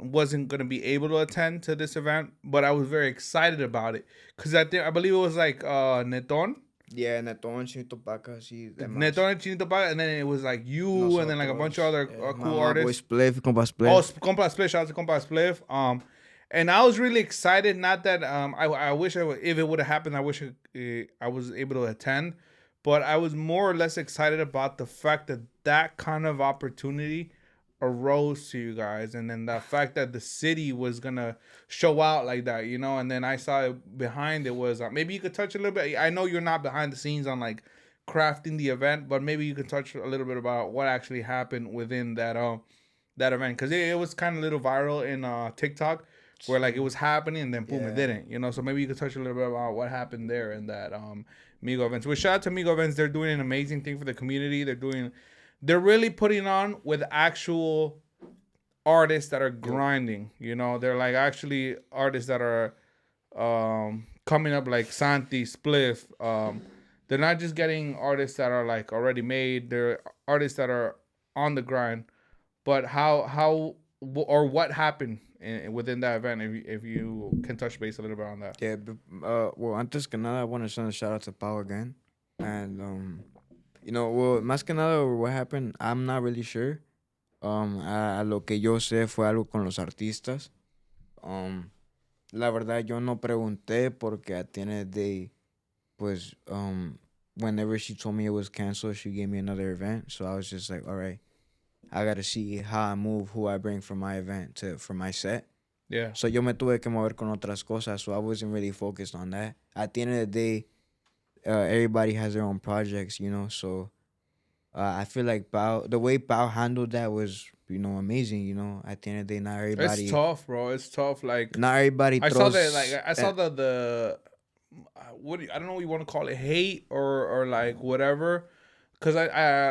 wasn't gonna be able to attend to this event, but I was very excited about it because I believe it was like Neton. Yeah, Neton, Chinito Paca, sí. Neton and Chinito Paca, and then it was like you, and then like a bunch of other cool artists. Boy Spliff, Compa Spliff. Oh, Compa Spliff, shout out to Compa Spliff. And I was really excited. Not that I wish if it would have happened, I wish I was able to attend, but I was more or less excited about the fact that kind of opportunity arose to you guys, and then the fact that the city was gonna show out like that, you know. And then I saw it behind it was maybe you could touch a little bit. I know you're not behind the scenes on like crafting the event, but maybe you could touch a little bit about what actually happened within that event, because it was kind of a little viral in TikTok where like it was happening and then boom, it didn't, you know. So maybe you could touch a little bit about what happened there in that Migo events. Which shout out to Migo events. They're doing an amazing thing for the community. They're really putting on with actual artists that are grinding, you know. They're like actually artists that are coming up like Santy, Spliff. They're not just getting artists that are like already made. They're artists that are on the grind. But how or what happened within that event, if you can touch base a little bit on that. Yeah, well, antes que nada, I want to send a shout out to Pau again. And you know, well, más que nada, what happened, I'm not really sure. A lo que yo sé fue algo con los artistas. La verdad, yo no pregunté porque at the end of the day, pues, whenever she told me it was canceled, she gave me another event. So I was just like, all right, I got to see how I move, who I bring for my event, for my set. Yeah. So yo me tuve que mover con otras cosas, so I wasn't really focused on that. At the end of the day, everybody has their own projects, you know, so I feel like the way Pau handled that was, you know, amazing, you know. At the end of the day, not everybody... It's tough, bro. It's tough. Like, not everybody I throws... saw that, like, I saw the I don't know what you want to call it, hate or like whatever. Because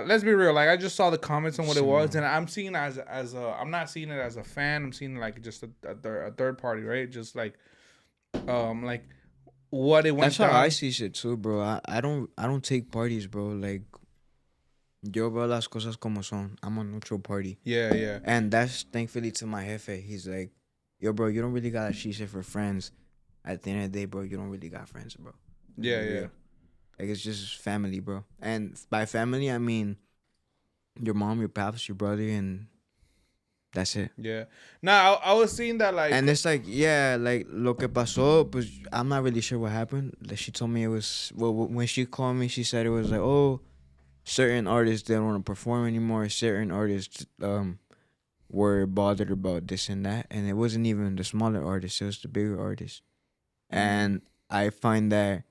let's be real, like I just saw the comments on what it was, and I'm seeing it as a I'm not seeing it as a fan. I'm seeing like just a third party, right? Just like what it went. That's how I see shit too, bro. I don't take parties, bro. Like, yo veo las cosas como son. I'm a neutral party. Yeah, yeah. And that's thankfully to my jefe. He's like, yo, bro, you don't really got a shit for friends. At the end of the day, bro, you don't really got friends, bro. Yeah, yeah. Like, it's just family, bro. And by family, I mean, your mom, your pops, your brother, and that's it. Yeah. Now I was seeing that like. And it's like, yeah, like lo que pasó, pues I'm not really sure what happened. Like she told me it was when she called me, she said it was like, oh, certain artists didn't want to perform anymore. Certain artists were bothered about this and that, and it wasn't even the smaller artists; it was the bigger artists. And I find that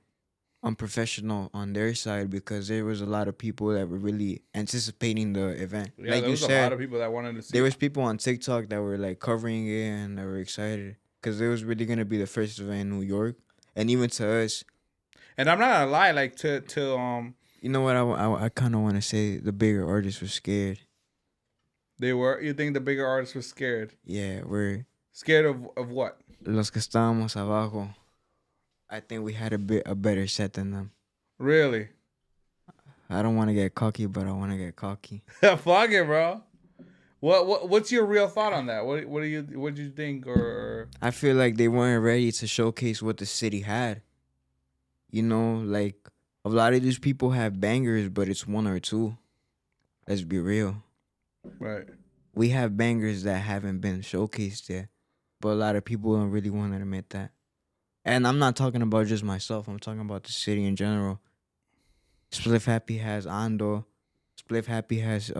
unprofessional on their side because there was a lot of people that were really anticipating the event. Yeah, Like there you was a said, lot of people that wanted to see. there was people on TikTok that were like covering it and they were excited because it was really gonna be the first event in New York, and even to us, And I'm not gonna lie, like to you know what? I kind of want to say the bigger artists were scared. they were. You think the bigger artists were scared? Yeah, we're Scared of what? los que estábamos abajo. I think we had a better set than them. Really? I don't want to get cocky, but I want to get cocky. Fuck it, bro. What's your real thought on that? What do you think? Or I feel like they weren't ready to showcase what the city had. You know, like a lot of these people have bangers, but it's one or two. Let's be real. right? We have bangers that haven't been showcased yet, but a lot of people don't really want to admit that. And I'm not talking about just myself. I'm talking about the city in general. Spliff Happy has Ando. Spliff Happy has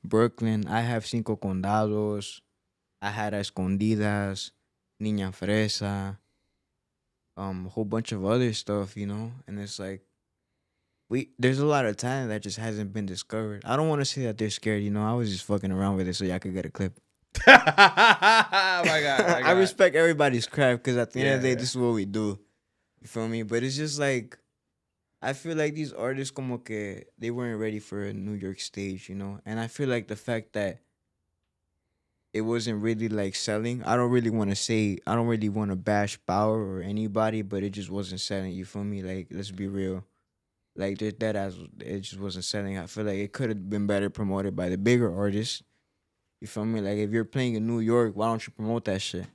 Brooklyn. I have Cinco Condados. I had Escondidas, Niña Fresa, a whole bunch of other stuff, you know? And it's like there's a lot of talent that just hasn't been discovered. I don't want to say that they're scared, you know. I was just fucking around with it so y'all could get a clip. My God, I respect everybody's craft because at the end of the day, Yeah. this is what we do. You feel me? But it's just like, I feel like these artists como que they weren't ready for a New York stage, you know? And I feel like the fact that it wasn't really like selling, I don't really want to bash Power or anybody, but it just wasn't selling, you feel me? Like, let's be real. Like, that ass, it just wasn't selling. I feel like it could have been better promoted by the bigger artists. You feel me? Like, if you're playing in New York, why don't you promote that shit?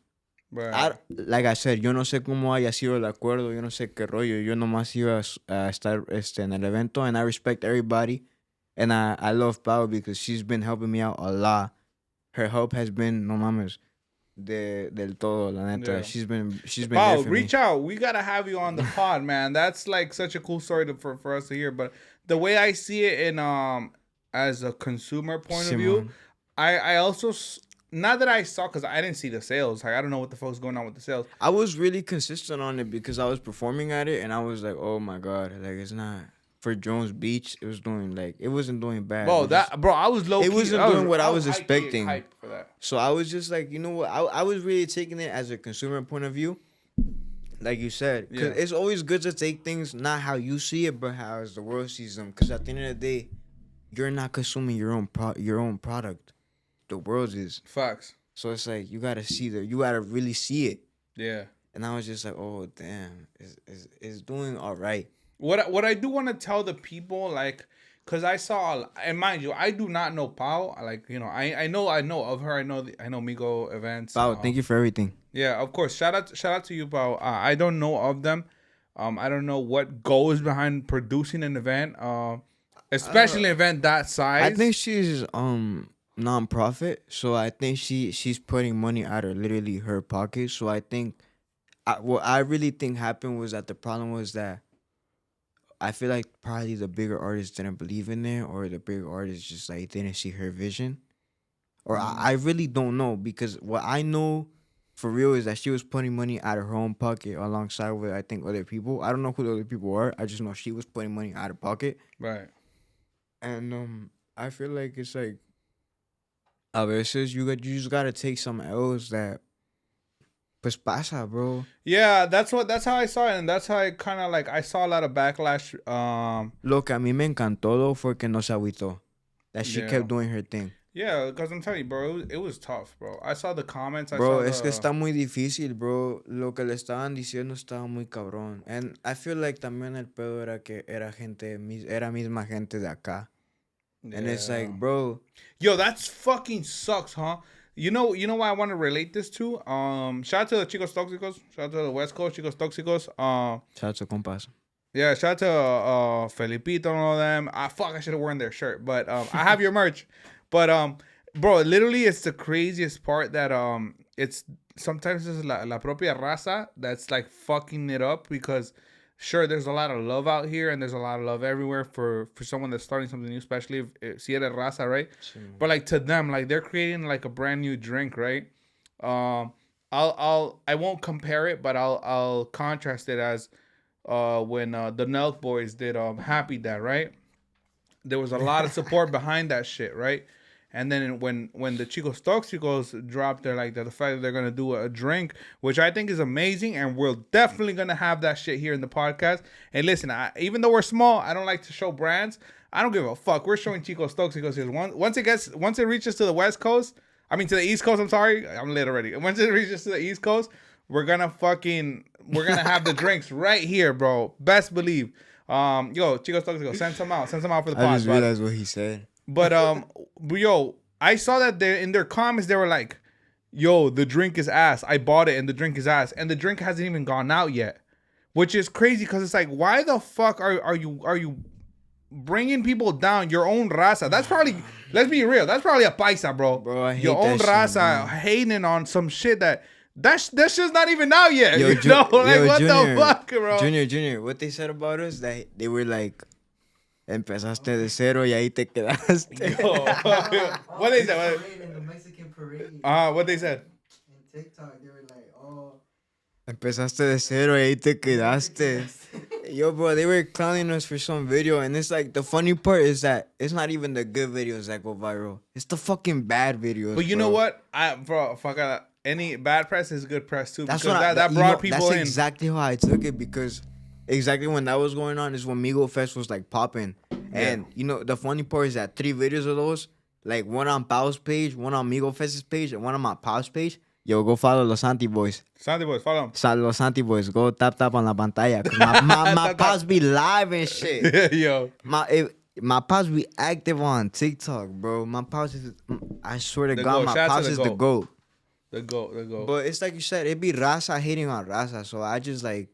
Right. Like I said, yo no sé cómo haya sido el acuerdo, yo no sé qué rollo. Yo nomás iba a estar en el evento, and I respect everybody. And I love Pau because she's been helping me out a lot. Her help has been, no mames, del todo, la neta. Yeah. She's been Wow, there for reach me. out. We gotta have you on the pod, man. That's like such a cool story for us to hear. But the way I see it in as a consumer point of view, Simon. I also not that I saw because I didn't see the sales. Like I don't know what the fuck's going on with the sales. I was really consistent on it because I was performing at it, and I was like, oh my God, like it's not. For Jones Beach, it wasn't doing bad. Bro, I was low. It wasn't doing what I was hyped expecting. for that. So I was just like, you know what? I was really taking it as a consumer point of view. Like you said. Because Yeah. it's always good to take things not how you see it, but how the world sees them. Because at the end of the day, you're not consuming your own product. The world is. Facts. So it's like, you got to you got to really see it. Yeah. And I was just like, oh, damn. It's doing all right. What I do want to tell the people, like, cause I saw, and mind you, I do not know Pau. Like, you know, I know of her. I know Migo events. Pau, thank you for everything. Yeah, of course. Shout out to you, Pau. I don't know of them. I don't know what goes behind producing an event. Especially an event that size. I think she's non-profit, so I think she's putting money out of literally her pocket. So I think what I really think happened was that the problem was that I feel like probably the bigger artists didn't believe in it, or the bigger artists just like didn't see her vision, or I really don't know, because what I know for real is that she was putting money out of her own pocket alongside with, I think, other people. I don't know who the other people are. I just know she was putting money out of pocket. Right. And I feel like it's like a veces you just gotta take some L's that pues pasa, bro. Yeah, that's how I saw it, and that's how I kind of like I saw a lot of backlash. Lo que a mí me encantó though fue que no se agüitó. That she Yeah. kept doing her thing. Yeah, because I'm telling you, bro, it was tough, bro. I saw the comments. Bro, I es saw que está muy difícil, bro. Lo que le estaban diciendo estaba muy cabrón. And I feel like también el pedo era que era misma gente de acá. And it's like, bro. Yo, that's fucking sucks, huh? You know why I want to relate this to? Shout out to the Chicos Tóxicos. Shout out to the West Coast Chicos Tóxicos. Shout out to compas. Yeah, shout out to Felipito and all them. I should have worn their shirt, but I have your merch. But bro, literally, it's the craziest part that it's sometimes it's la propia raza that's like fucking it up because sure, there's a lot of love out here and there's a lot of love everywhere for someone that's starting something new, especially if si eres raza, right? Sure. But like to them, like they're creating like a brand new drink, right? I won't compare it, but I'll contrast it as when the Nelk Boys did Happy Dad, right? There was a lot of support behind that shit, right? And then when the Chicos Toxicos dropped their like the fact that they're gonna do a drink, which I think is amazing, and we're definitely gonna have that shit here in the podcast. And listen, even though we're small, I don't like to show brands. I don't give a fuck. We're showing Chicos Toxicos here. Once it reaches to the West Coast, I mean to the East Coast. I'm sorry, I'm lit already. Once it reaches to the East Coast, we're gonna have the drinks right here, bro. Best believe. Yo, Chicos Toxicos, send some out for the pod. I just realized what he said. But yo, I saw that in their comments they were like, "Yo, the drink is ass. I bought it and the drink is ass, and the drink hasn't even gone out yet," which is crazy because it's like, why the fuck are you bringing people down? Your own raza. That's probably, let's be real. That's probably a paisa, bro. Bro, I hate your own that raza shit, hating on some shit that shit's not even out yet. Yo, you know, like yo, what Junior, the fuck, bro? Junior, what they said about us, that they were like, empezaste de cero y ahí te quedaste. What they said? In the Mexican parade. What they said? In TikTok, they were like, oh. Empezaste de cero y ahí te quedaste. Yo, bro, they were clowning us for some video, and it's like, the funny part is that it's not even the good videos that go viral. It's the fucking bad videos. But you bro. know what? Any bad press is good press too. That's because that brought people that's in. That's exactly how I took it, because exactly when that was going on is when Migo Fest was like popping. And you know, the funny part is that 3 videos of those, like one on Pau's page, one on Migo Fest's page, and one on my Pau's page. Yo, go follow los Santy Boys. Santy Boys, follow them. Los Santy Boys. Go tap on la pantalla. My Pau's be live and shit. Yo. My Pau's be active on TikTok, bro. My Pau's is, I swear to God, my Pau's is the GOAT. The GOAT. But it's like you said, it be raza hating on raza. So I just like,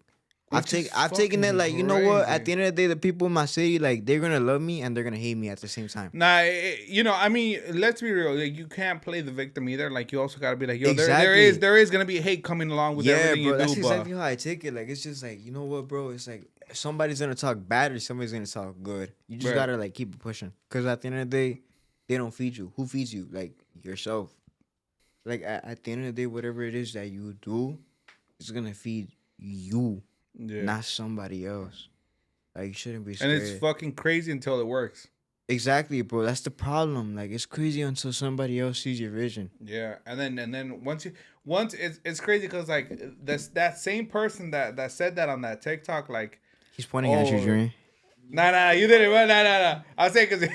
I've taken it like, you know what? At the end of the day, the people in my city, like, they're gonna love me and they're gonna hate me at the same time. Nah, you know, I mean, let's be real. Like, you can't play the victim either. Like, you also gotta be like, yo, exactly. there is gonna be hate coming along with everything you do. That's exactly how I take it. Like, it's just like, you know what, bro? It's like somebody's gonna talk bad or somebody's gonna talk good. You just gotta like keep it pushing. Cause at the end of the day, they don't feed you. Who feeds you? Like, yourself. Like, at the end of the day, whatever it is that you do, it's gonna feed you. Yeah. Not somebody else. Like, you shouldn't be scared. And it's fucking crazy until it works. Exactly, bro. That's the problem. Like, it's crazy until somebody else sees your vision. Yeah, and then once it's crazy because like that same person that said that on that TikTok, like, he's pointing at you, Dream. Nah, you didn't. Nah. I'll say because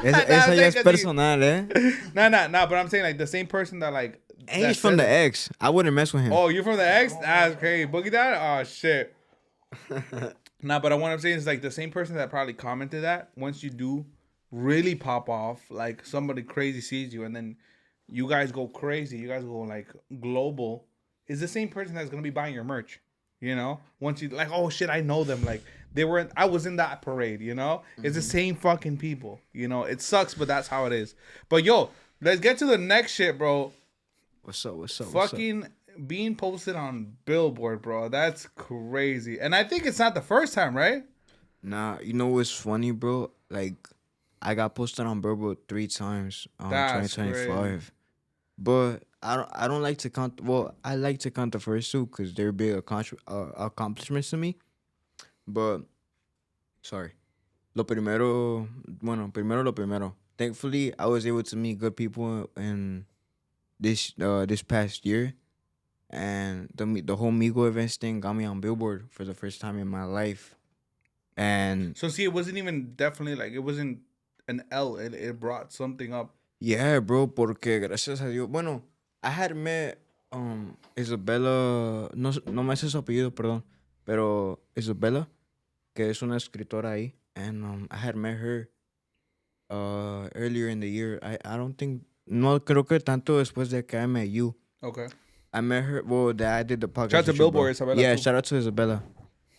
esa ya es personal, eh? Nah. But I'm saying like the same person that like. And he's from the X. I wouldn't mess with him. Oh, you're from the X? That's crazy. Boogie Dad? Oh, shit. Nah, but what I'm saying is like the same person that probably commented that, once you do really pop off, like somebody crazy sees you and then you guys go crazy, you guys go like global, is the same person that's going to be buying your merch, you know? Once you like, oh shit, I know them. Like I was in that parade, you know? Mm-hmm. It's the same fucking people, you know? It sucks, but that's how it is. But yo, let's get to the next shit, bro. What's up? Fucking being posted on Billboard, bro. That's crazy. And I think it's not the first time, right? Nah, you know what's funny, bro? Like, I got posted on Billboard 3 times in 2025. Crazy. But I don't like to count. Well, I like to count the first 2 because they're big accomplishments to me. But, sorry. Lo primero. Thankfully, I was able to meet good people in this past year, and the whole Migo events thing got me on Billboard for the first time in my life. And so see, it wasn't even definitely like it wasn't an L. It brought something up. Yeah, bro. Porque gracias a Dios. Bueno, I had met Isabella. No me hace su apellido, perdón. Pero Isabella, que es una escritora ahí, and I had met her earlier in the year. I don't think. No creo que tanto después de que I met you. Okay. I met her. Well, that I did the podcast. Shout out to Billboard, Isabella. Yeah, too. shout out to Isabella.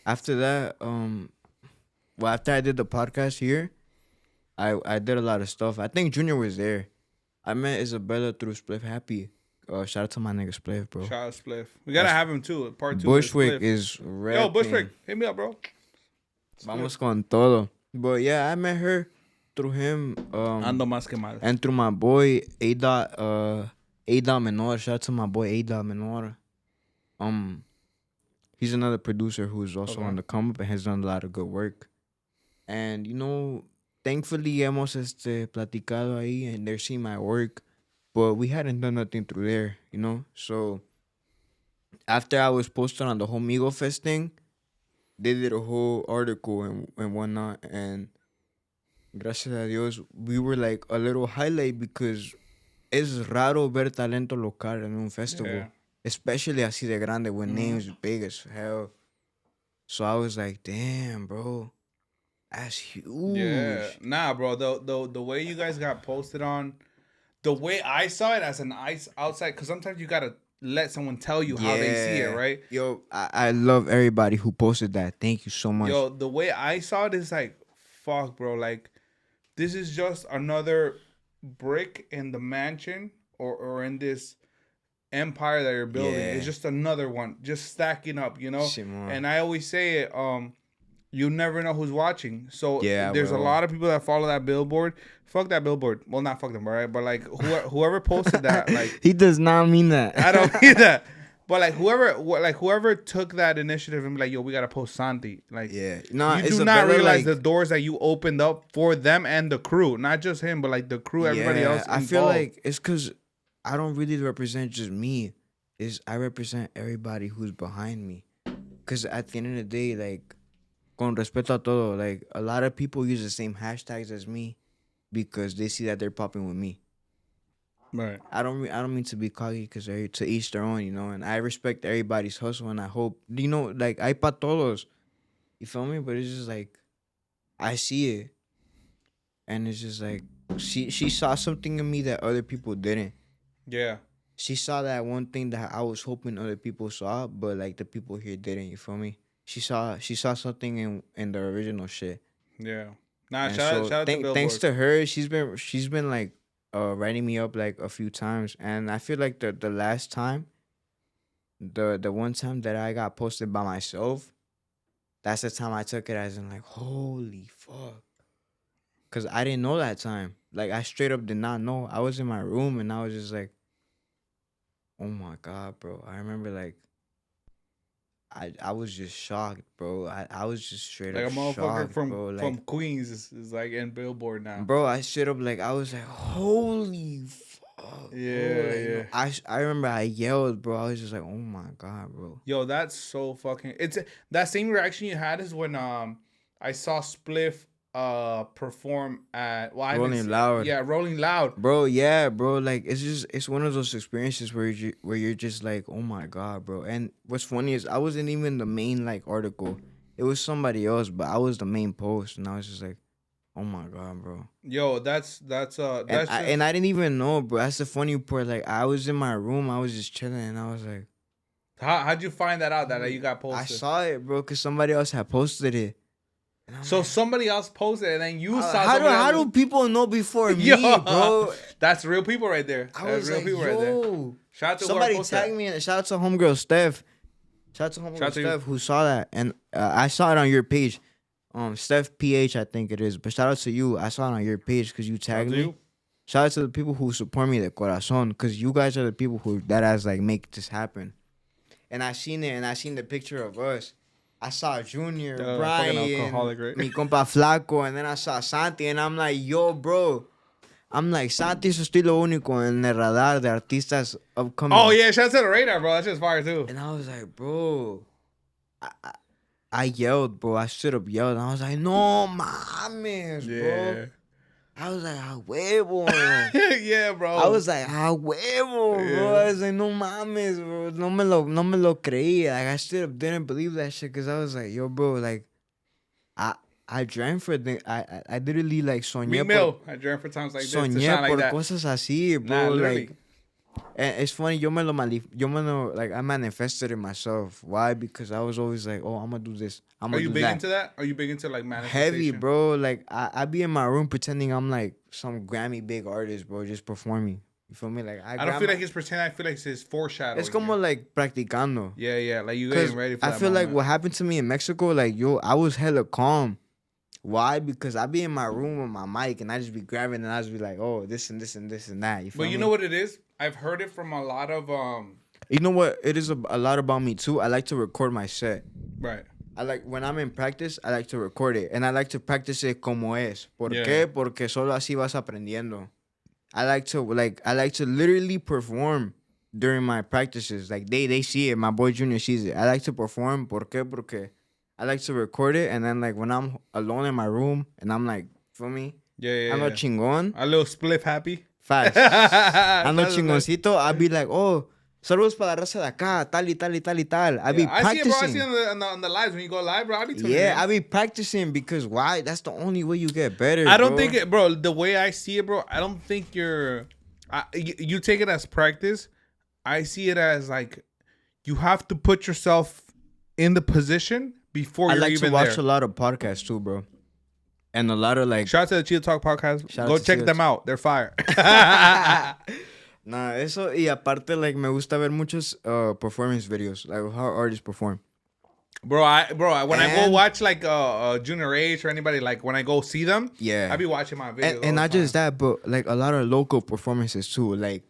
after that, well, after I did the podcast here, I did a lot of stuff. I think Junior was there. I met Isabella through Spliff Happy. Shout out to my nigga Spliff, bro. Shout out Spliff. We gotta have him too. Part 2. Bushwick is is rapping. Yo, Bushwick, hit me up, bro. Vamos con todo. But yeah, I met her through him. Ando más que mal. And through my boy A. Menor. Shout out to my boy A. Menor. He's another producer who's also on the come up and has done a lot of good work. And you know, thankfully hemos platicado ahí and they're seeing my work, but we hadn't done nothing through there, you know. So after I was posted on the whole Migo Fest thing, they did a whole article and whatnot, and gracias a Dios, we were like a little highlight because es raro ver talento local en un festival. Yeah. Especially así de grande with names big as hell. So I was like, damn, bro. That's huge. Yeah. Nah, bro. The way you guys got posted on, the way I saw it as an outside, because sometimes you gotta let someone tell you how they see it, right? Yo, I love everybody who posted that. Thank you so much. Yo, the way I saw it is like, fuck, bro. Like, this is just another brick in the mansion or in this empire that you're building. Yeah. It's just another one, just stacking up, you know. Simón. And I always say it, you never know who's watching. So Yeah, there's bro. a lot of people that follow that billboard. Fuck that billboard. Well, not fuck them, all right? But like whoever posted that, like He does not mean that. I don't mean that. But like whoever took that initiative and be like, yo, we gotta post Santy. Like, Yeah. No, you it's do a not better, realize like, the doors that you opened up for them and the crew, not just him, but like the crew, everybody else. I feel involved. like it's because I don't really represent just me. I represent everybody who's behind me. Because at the end of the day, like, con respeto a todo, like, a lot of people use the same hashtags as me because they see that they're popping with me. right. I don't mean to be cocky because to each their own, you know. And I respect everybody's hustle, and I hope, you know, like, hay pa todos. You feel me? But it's just like, I see it, and it's just like she saw something in me that other people didn't. Yeah. She saw that one thing that I was hoping other people saw, but like the people here didn't. You feel me? She saw something in the original shit. Yeah. Nah, And shout out to Billboard. thanks to her, she's been like writing me up like a few times, and I feel like the last time, the one time that I got posted by myself, that's the time I took it as in like, holy fuck, cause I didn't know that time. Like, I straight up did not know. I was in my room and I was just like, oh my God, bro. I remember like I was just shocked, bro. I was just straight Like a up motherfucker shocked, from bro. Like, from Queens is like in Billboard now. bro, I straight up like I was like, holy fuck. Yeah, bro. Like, yeah. I remember I yelled, bro. I was just like, oh my God, bro. Yo, that's so fucking. It's that same reaction you had is when I saw Spliff perform at Rolling Loud. Yeah, Rolling Loud. Bro, yeah, bro. Like, it's one of those experiences where you're just like, oh my God, bro. And what's funny is I wasn't even the main like article. It was somebody else, but I was the main post, and I was just like, oh my God, bro. Yo, that's And I didn't even know, bro. That's the funny part. Like, I was in my room, I was just chilling, and I was like, how'd you find that out that you got posted? I saw it, bro, because somebody else had posted it. So somebody else posted it, and then you saw. How do people know before me, Yo, bro? That's real people right there. I That's was real like, people right there. yo. Shout out to Somebody whoever posted tagged that. me, and shout out to homegirl Steph. Shout out to homegirl Shout out to you. Steph who saw that, and I saw it on your page. Steph PH, I think it is. But shout out to you. I saw it on your page because you tagged to me. you. Shout out to the people who support me, the corazon, because you guys are the people who that has like make this happen. And I seen it, and I seen the picture of us. I saw Junior, fucking Brian, alcoholic, right? mi compa Flaco, and then I saw Santy, and I'm like, yo, bro. I'm like, Santy es estilo único en el radar de artistas upcoming. Oh yeah, shout out to the radar, bro. That's just fire too. And I was like, bro. I yelled, bro. I stood up, yelled, and I was like, no mames, bro. I was like, a huevo. Yeah, bro. I was like, a huevo, bro. I was like, no mames, bro. No me lo creí. Like, I straight up didn't believe that shit because I was like, yo, bro, like, I drank for the, I literally, like, soñé Meat Mill. I drank for times like this to soñé shine por like that. cosas así, Nah, bro. literally. Like, And it's funny, like, I manifested it myself. Why? Because I was always like, oh, I'm gonna do this. I'm Are gonna you do big that. into that? Are you big into like manifestation? Heavy, bro. Like, I be in my room pretending I'm like some Grammy big artist, bro, just performing. You feel me? Like, I don't feel like it's pretending. I feel like it's foreshadowing. it's como like practicando. Yeah. Like you Because getting ready for I that feel like moment. what happened to me in Mexico, like, yo, I was hella calm. Why? Because I be in my room with my mic and I just be grabbing and I just be like, oh, this and this and this and that. You feel But you me? know what it is? I've heard it from a lot of You know what? It is a lot about me too. I like to record my set. right. I like when I'm in practice, I like to record it. And I like to practice it como es. ¿Por Yeah. qué? Porque solo así vas aprendiendo. I like to literally perform during my practices. Like they see it. My boy Junior sees it. I like to perform. ¿Por qué? Porque I like to record it. And then like when I'm alone in my room and I'm like, feel me? Yeah. Ando chingón. A little spliff happy. Facts. Ando That's chingoncito. I'll be like, oh, saludos para la raza de acá, tal y tal y tal y tal. I be I see it, practicing. bro. I see it on the lives when you go live, bro. I be tuning in. Yeah, I be practicing because why? That's the only way you get better. I don't bro. think it, bro. The way I see it, bro, I don't think you take it as practice. I see it as like you have to put yourself in the position before I you're like even to watch there. a lot of podcasts too, bro. And a lot of like Shout out to the Chido Talk podcast. Shout out Go to check Chido. them out. They're fire. Nah, eso y aparte like me gusta ver muchos performance videos, like how artists perform. Bro, when I go And- watch like Junior H or anybody, like when I go see them, Yeah. I be watching my videos. And not just that, but like a lot of local performances too. Like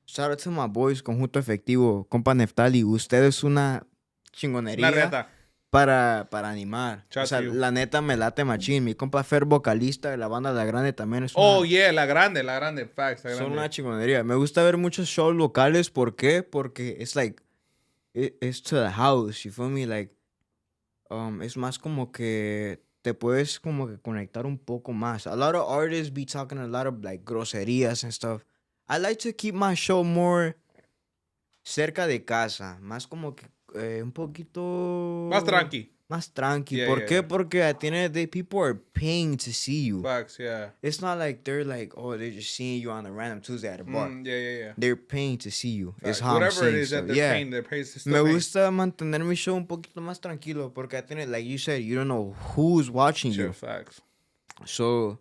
shout out to my boys, Conjunto Efectivo, compa Neftali, usted es una chingonería. La neta. Para animar. Shout O sea, to you. la neta me late machín. Mi compa Fer, vocalista de la banda La Grande, también es una, Oh, yeah, la grande, facts. La son grande. una chingonería. Me gusta ver muchos shows locales. ¿Por qué? Porque it's like, it's to the house, you feel me? Like, es más como que te puedes como que conectar un poco más. A lot of artists be talking a lot of like groserías and stuff. I like to keep my show more cerca de casa. Más como que un poquito... Más tranqui. Más tranqui. Yeah, ¿Por yeah, qué? yeah. Porque at the end of the day, people are paying to see you. Facts, yeah. It's not like they're like, oh, they're just seeing you on a random Tuesday at a bar. Yeah. They're paying to see you. Facts. It's how Whatever I'm it saying. is So, that they're yeah. paying, they're paying to still Me paying. gusta mantener mi show un poquito más tranquilo porque at the end, like you said, you don't know who's watching Sure, you. facts. So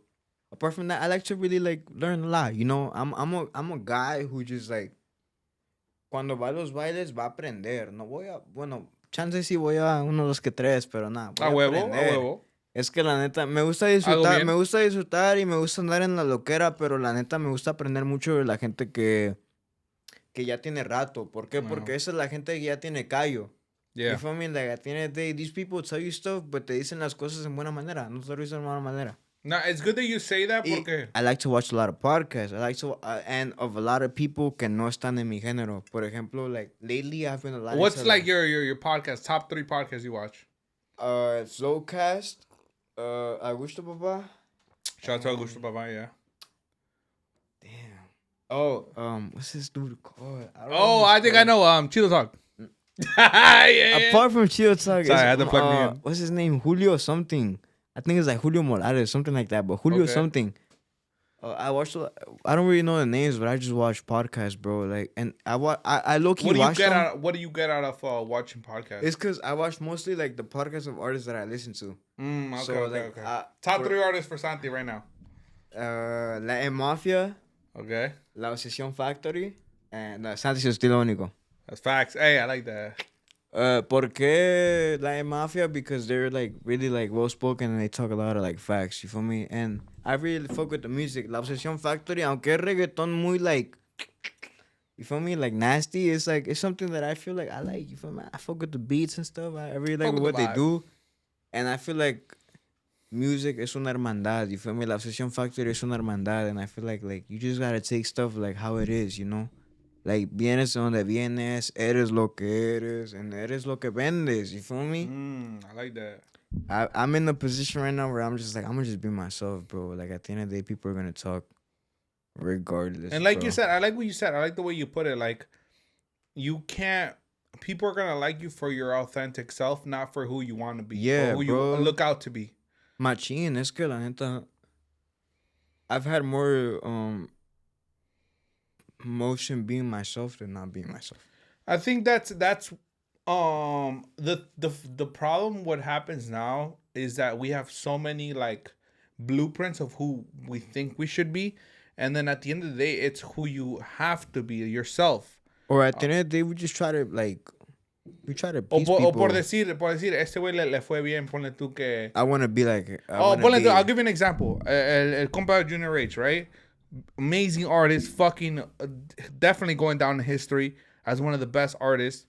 apart from that, I like to really like learn a lot. You know, I'm a guy who just like cuando va a los bailes va a aprender. No voy a, bueno, chance sí voy a uno, dos que tres, pero nada. A huevo. Es que la neta, me gusta Algo disfrutar, bien. me gusta disfrutar y me gusta andar en la loquera, pero la neta me gusta aprender mucho de la gente que ya tiene rato. ¿Por qué? Wow. Porque esa es la gente que ya tiene callo. Yeah. You feel me? Like, at the end of the day, these people tell you stuff, but te dicen las cosas en buena manera. No te lo dicen de mala manera. No, it's good that you say that Y porque... I like to watch a lot of podcasts. I like to, and of a lot of people que no están en mi género. Por ejemplo, like, lately I've been a lot What's into, like your podcast, top 3 podcasts you watch? Flowcast, Augusto Papá. Shout out to Augusto Baba, yeah. Damn. Oh, what's this dude called? Oh, I think I know. Chido Talk. yeah. Apart from Chido Talk, Sorry, I had to plug me in. what's his name? Julio something. I think it's like Julio Morales, something like that. But Julio Okay. something. I watched. I don't really know the names, but I just watch podcasts, bro. Like, and I low key What do you watch get them. out? What do you get out of watching podcasts? It's because I watch mostly like the podcasts of artists that I listen to. Okay, So, okay, like, okay. Top 3 artists for Santy right now. La Mafia, Okay, La Obsesión Factory, and Santy's Estilo Único. that's facts. Hey, I like that. ¿Por qué La Mafia? Because they're like really like well spoken and they talk a lot of like facts. You feel me? And I really fuck with the music. La Obsesión Factory, aunque es reggaeton muy like, you feel me? Like nasty. It's like it's something that I feel like I like. You feel me? I fuck with the beats and stuff. I really like Fuck with what the they vibe. do, and I feel like music es una hermandad. You feel me? La Obsesión Factory es una hermandad, and I feel like you just gotta take stuff like how it is. You know. Like, vienes de donde vienes, eres lo que eres, and eres lo que vendes, you feel me? I like that. I'm in a position right now where I'm just like, I'm gonna just be myself, bro. Like, at the end of the day, people are gonna talk regardless. And like bro. you said, I like what you said. I like the way you put it. Like, you can't. People are gonna like you for your authentic self, not for who you want to be. Yeah, or who bro. you look out to be. Machín, es que la neta, I've had more, motion being myself than not being myself. I think that's the problem. What happens now is that we have so many like blueprints of who we think we should be, and then at the end of the day, it's who you have to be yourself. Or at the end of the day, we just try to like we try to O please por people. decir, este güey le fue bien, ponle tú que. I want to be like. Ponle tú, I'll give you an example. El compa Junior H, right? Amazing artist, fucking definitely going down in history as one of the best artists.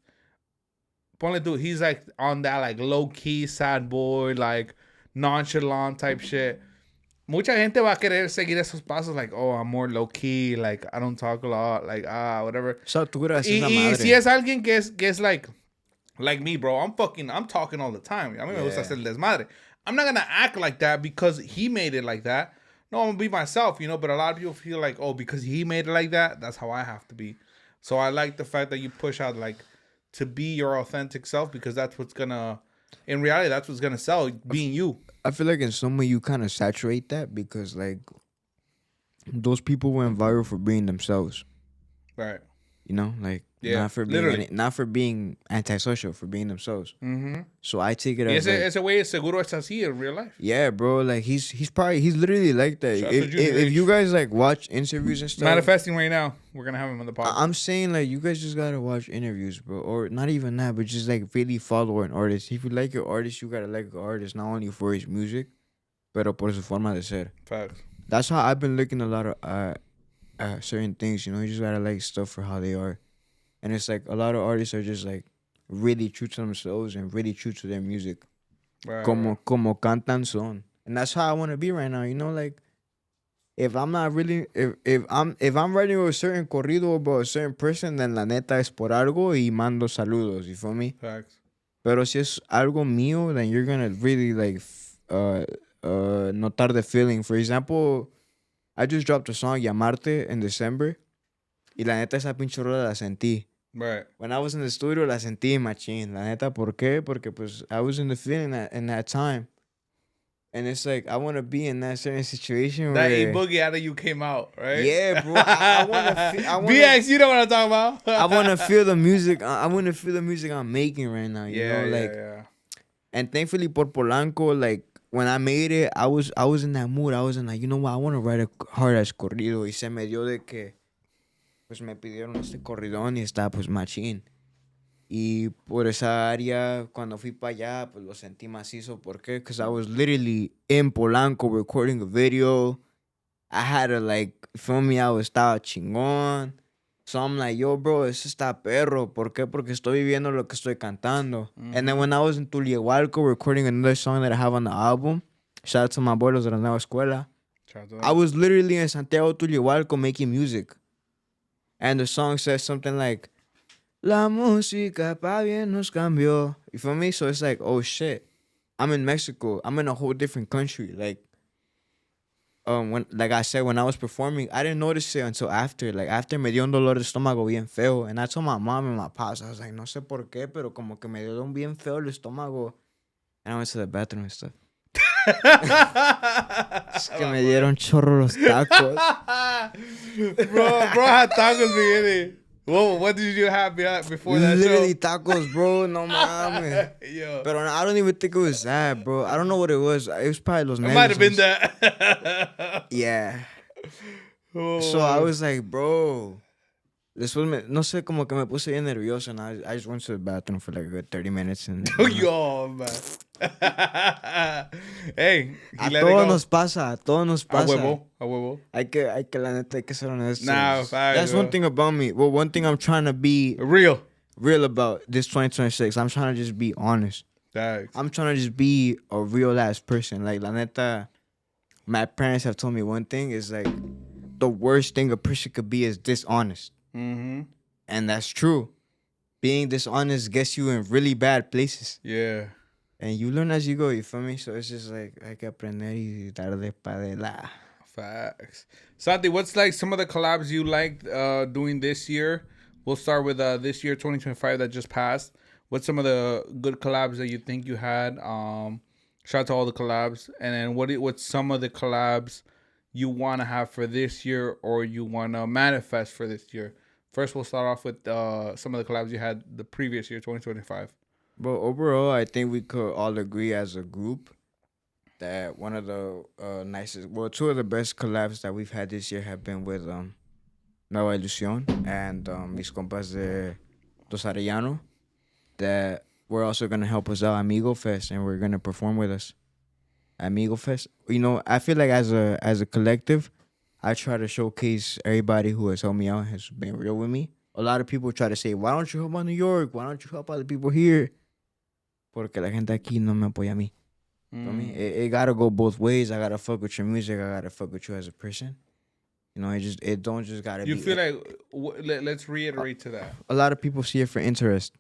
Ponle tú, he's like on that like low key sad boy, like nonchalant type shit. Mucha gente va a querer seguir esos pasos, like, oh, I'm more low key, like I don't talk a lot, like whatever. Y si es alguien que es like me, bro, I'm talking all the time. A mí me gusta hacer desmadre. I'm not gonna act like that because he made it like that. No, I'm gonna be myself, you know. But a lot of people feel like, oh, because he made it like that, that's how I have to be. So I like the fact that you push out like to be your authentic self, because that's what's gonna, in reality, that's what's gonna sell, being you. I feel like in some way you kind of saturate that because like those people went viral for being themselves. Right. You know, like not for being antisocial, for being themselves. Mm-hmm. So I take it as ese way seguro es así in real life. Yeah, bro. Like he's literally like that. If you guys like watch interviews and stuff, manifesting right now, we're gonna have him on the podcast. I'm saying like you guys just gotta watch interviews, bro, or not even that, but just like really follow an artist. If you like your artist, you gotta like an artist not only for his music, pero por su forma de ser. Facts. That's how I've been looking a lot of certain things. You know, you just gotta like stuff for how they are. And it's like a lot of artists are just like really true to themselves and really true to their music. Right, Como cantan son. And that's how I want to be right now. You know, like if I'm not really if I'm writing a certain corrido about a certain person, then la neta es por algo y mando saludos. You feel me? Facts. Pero si es algo mío, then you're gonna really like notar the feeling. For example, I just dropped a song Llamarte in December. Y la neta esa pinche rola la sentí. Right. When I was in the studio, la sentí machín. La neta, ¿por qué? Porque pues I was in the feeling in that time. And it's like, I want to be in that certain situation that where... That boogie out of you came out, right? Yeah, bro. I want to... BX, you know what I'm talking about? I want to feel the music. I want to feel the music I'm making right now, you know? Like, yeah. And thankfully, por Polanco, like, when I made it, I was in that mood. I was in like, you know what? I want to write a hard-ass corrido. Y se me dio de que... Pues me pidieron este corridón y está pues machín. Y por esa área, cuando fui para allá, pues lo sentí macizo. ¿Por qué? Because I was literally in Polanco recording a video. I had to like, feel me, estaba chingón. So I'm like, yo, bro, eso está perro. ¿Por qué? Porque estoy viviendo lo que estoy cantando. Mm-hmm. And then when I was in Tuliehualco recording another song that I have on the album, shout out to my abuelos de la nueva escuela. I was literally in Santiago, Tuliehualco making music. And the song says something like, La música pa bien nos cambió. You feel me? So it's like, oh shit. I'm in Mexico. I'm in a whole different country. Like, like I said, when I was performing, I didn't notice it until after. Like, after me dio un dolor de estómago bien feo. And I told my mom and my pops, I was like, no sé por qué, pero como que me dio un bien feo el estómago. And I went to the bathroom and stuff. Es que me dieron chorro los tacos. bro had tacos beginning. Whoa, what did you have before that Literally show? Tacos, bro. No mames. But I don't even think it was that, bro. I don't know what it was. It was probably los nervios. It might have been that. Yeah. Oh. So I was like, bro. Después no sé, como que me puse bien nervioso, and I just went to the bathroom for like a good 30 minutes. And, Yo, man. Hey, a todos nos pasa. A huevo. Hay que la neta, hay que ser honestos. Nah, that's one thing about me. Well, one thing I'm trying to be real about this 2026. I'm trying to just be honest. Thanks. I'm trying to just be a real ass person. Like, la neta, my parents have told me one thing is like, the worst thing a person could be is dishonest. Mm-hmm. And that's true. Being dishonest gets you in really bad places. Yeah. And you learn as you go, you feel me? So it's just like, hay que aprender y darle pa de la. Facts. Santy, what's like some of the collabs you liked doing this year? We'll start with this year, 2025, that just passed. What's some of the good collabs that you think you had? Shout out to all the collabs. And then what's some of the collabs you want to have for this year or you want to manifest for this year? First, we'll start off with some of the collabs you had the previous year, 2025. But overall, I think we could all agree as a group that one of the two of the best collabs that we've had this year have been with Nueva Ilusión and mis compas de Dos Arellano, that we're also going to help us out Amigo Fest, and we're going to perform with us. Amigo Fest. You know, I feel like as a collective, I try to showcase everybody who has helped me out, has been real with me. A lot of people try to say, why don't you help out New York? Why don't you help out the people here? Porque la gente aquí no me apoya a mí. I mean, it gotta go both ways. I gotta fuck with your music. I gotta fuck with you as a person. You know, it don't just gotta be. You feel like, let's reiterate to that. A lot of people see it for interest.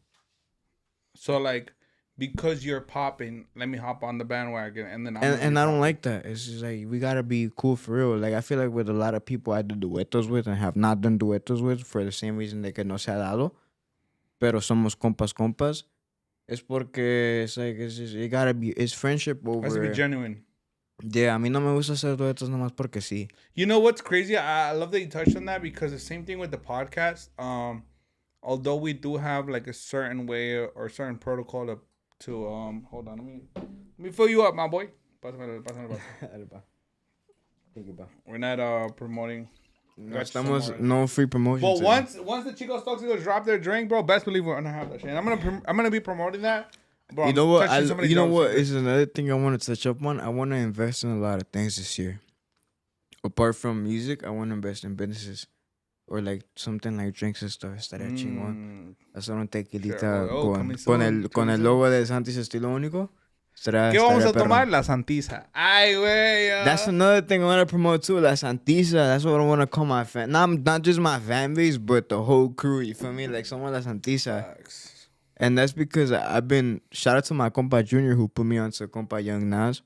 So like, because you're popping, let me hop on the bandwagon, and then and I don't like that. It's just like we gotta be cool for real. Like I feel like with a lot of people I do duetos with and have not done duetos with for the same reason de que no se ha dado, pero somos compas. It's porque it's like it's just, it gotta be, it's friendship over. It has to be genuine. Yeah, a mí no me gusta hacer duetos nomás porque sí. You know what's crazy? I love that you touched on that, because the same thing with the podcast. Although we do have like a certain way or certain protocol to hold on, let me fill you up, my boy. Pásame. We're not promoting. No, estamos no free promotion. But once the Chicos Tóxicos drop their drink, bro, best believe we're gonna have that shit. And I'm gonna be promoting that. Bro, you know what? Is another thing I want to touch up on. I want to invest in a lot of things this year. Apart from music, I want to invest in businesses or like something like drinks and stuff. Estaría chingón. Hacer un tequilita con el logo de Santy's Estilo Único. ¿Qué vamos a tomar? La Santiza. Ay, güey. That's another thing I want to promote too. La Santiza. That's what I want to call my fan. Not just my fan base, but the whole crew. You feel me? Like someone La Santiza. And that's because I've been... Shout out to my compa Junior who put me on to compa Young Nas.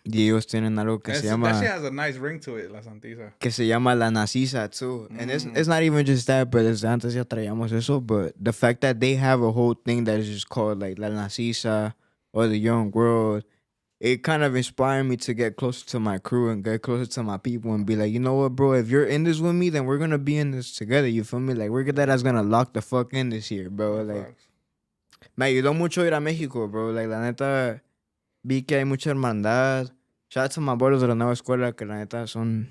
Y ellos tienen algo que se llama... That shit has a nice ring to it, La Santiza. Que se llama La Nacisa too. And it's not even just that, but it's antes ya traíamos eso. But the fact that they have a whole thing that is just called like La Nacisa or the Young World, it kind of inspired me to get closer to my crew and get closer to my people and be like, you know what, bro, if you're in this with me, then we're going to be in this together, you feel me? Like, we're that's going to lock the fuck in this year, bro. Like, me ayudó mucho ir a México, bro. Like, la neta, vi que hay mucha hermandad. Shout out to my brothers de la nueva escuela, que la neta son...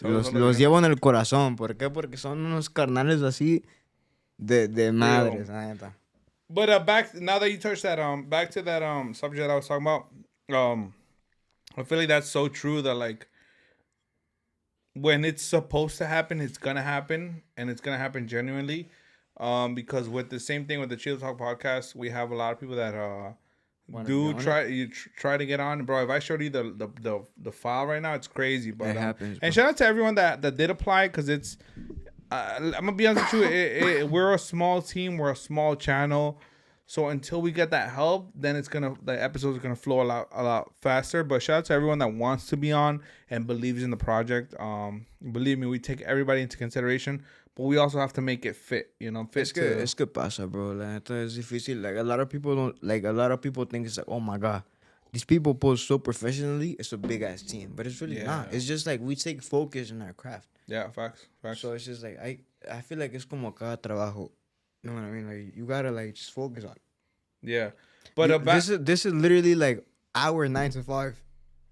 Los llevo en el corazón. ¿Por qué? Porque son unos carnales así de madres, la neta. But back now that you touched that back to that subject I was talking about, I feel like that's so true that like when it's supposed to happen, it's gonna happen, and it's gonna happen genuinely. Because with the same thing with the Chido Talk podcast, we have a lot of people that try to get on, bro. If I showed you the file right now, it's crazy. But it happens. And shout out to everyone that did apply, because it's. I'm gonna be honest with you. We're a small team. We're a small channel. So until we get that help, then the episodes are gonna flow a lot faster. But shout out to everyone that wants to be on and believes in the project. Believe me, we take everybody into consideration, but we also have to make it fit. You know, fit. Es que pasa, bro. La neta es difícil. Like a lot of people think it's like, oh my god, these people post so professionally. It's a big ass team, but it's really not. It's just like we take focus in our craft. Yeah, facts. So it's just like I feel like it's como cada trabajo. You know what I mean? Like you gotta like just focus on it. Yeah, but this is literally like our 9 to 5.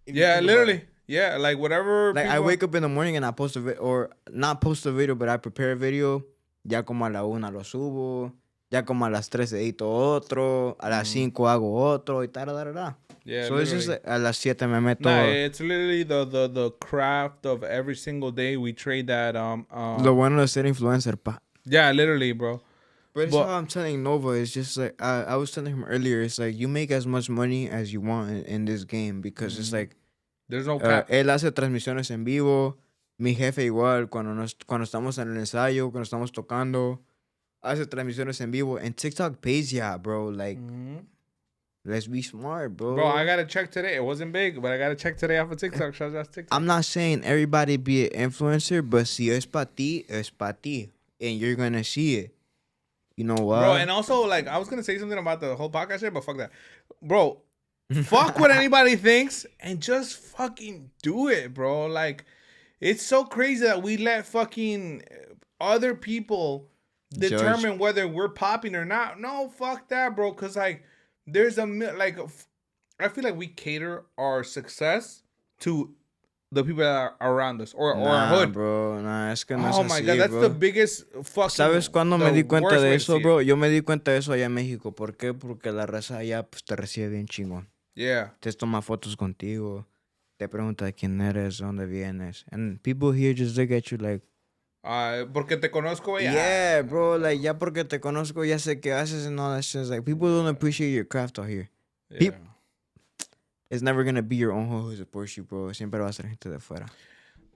Yeah, literally. Yeah, like whatever. Like I wake up in the morning and I post a video, or not post a video, but I prepare a video. Ya como a la 1 lo subo. Ya como a las 3 edito otro. A las 5 hago otro y tal. Yeah, so literally. It's just like, a las 7 me meto. Nah, it's literally the craft of every single day. We trade that Lo bueno de ser influencer, pa. Yeah, literally, bro. But it's how I'm telling Nova. It's just like I was telling him earlier. It's like you make as much money as you want in this game, because it's like there's no cap. Él hace transmisiones en vivo. Mi jefe igual cuando estamos en el ensayo, cuando estamos tocando, hace transmisiones en vivo. And TikTok pays ya, bro. Like. Let's be smart, bro. Bro, I got to check today. It wasn't big, but I got to check today off of TikTok. Shout out to TikTok. I'm not saying everybody be an influencer, but si es pa ti, es pa ti. And you're going to see it. You know what? Bro, and also, like, I was going to say something about the whole podcast shit, but fuck that. Bro, Fuck what anybody thinks and just fucking do it, bro. Like, it's so crazy that we let fucking other people determine whether we're popping or not. No, fuck that, bro. Cause like, there's I feel like we cater our success to the people that are around us or our hood, bro. Nah, es que no es oh my así, god, that's bro. the biggest fucking. ¿Sabes cuándo me di cuenta worst de way to eso, see bro? it. Yo me di cuenta de eso allá en México. ¿Por qué? Porque la raza allá pues, te recibe bien chingón. Yeah. Te toma fotos contigo. Te pregunta quién eres, dónde vienes. And people here just look at you like... Porque te conozco ya. Yeah, bro. Like, ya porque te conozco, ya sé qué haces and all that shit. Like, people don't appreciate your craft out here. Yeah. It's never gonna be your own who supports you, bro. Siempre va a ser gente de fuera.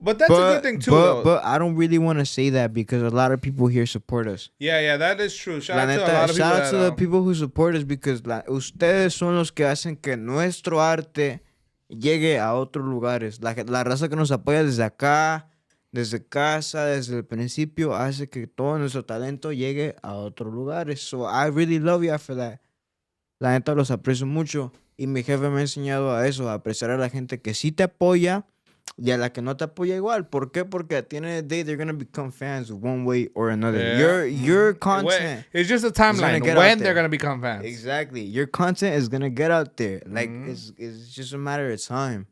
But that's a good thing too, though. But I don't really want to say that because a lot of people here support us. Yeah, that is true. Shout out to a neta, lot of people. Shout out to the people who support us because ustedes son los que hacen que nuestro arte llegue a otros lugares. La raza que nos apoya desde acá, desde casa, desde el principio, hace que todo nuestro talento llegue a otros lugares. So I really love you for that. La neta los aprecio mucho. Y mi jefe me ha enseñado a eso, a apreciar a la gente que sí te apoya y a la que no te apoya igual. ¿Por qué? Porque at the end of the day, they're going to become fans one way or another. Yeah. Your content... It's just a timeline when they're going to become fans. Exactly. Your content is going to get out there. Like, it's just a matter of time.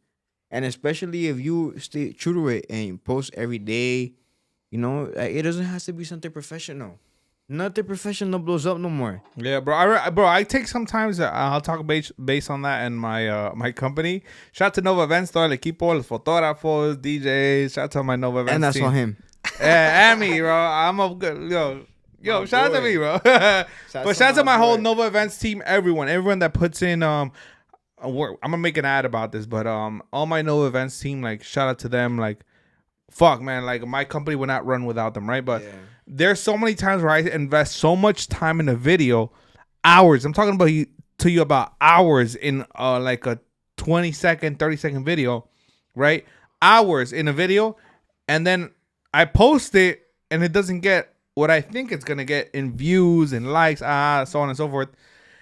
And especially if you stay true to it and you post every day, you know, it doesn't have to be something professional. Nothing professional blows up no more. Yeah, bro. I take sometimes. I'll talk based on that in my my company. Shout out to Nova Events, todo el equipo, los fotógrafos, DJs. Shout out to my Nova Events And that's team. all him. Yeah, and me, bro. I'm a good yo. Shout out to me, bro. But shout out to my whole Nova Events team. Everyone that puts in work. I'm gonna make an ad about this, but all my Nova Events team, like shout out to them. Like, fuck, man. Like my company would not run without them, right? But. Yeah. There's so many times where I invest so much time in a video, hours. I'm talking to you about hours in like a 20-second, 30-second video, right? Hours in a video, and then I post it, and it doesn't get what I think it's gonna get in views and likes, so on and so forth.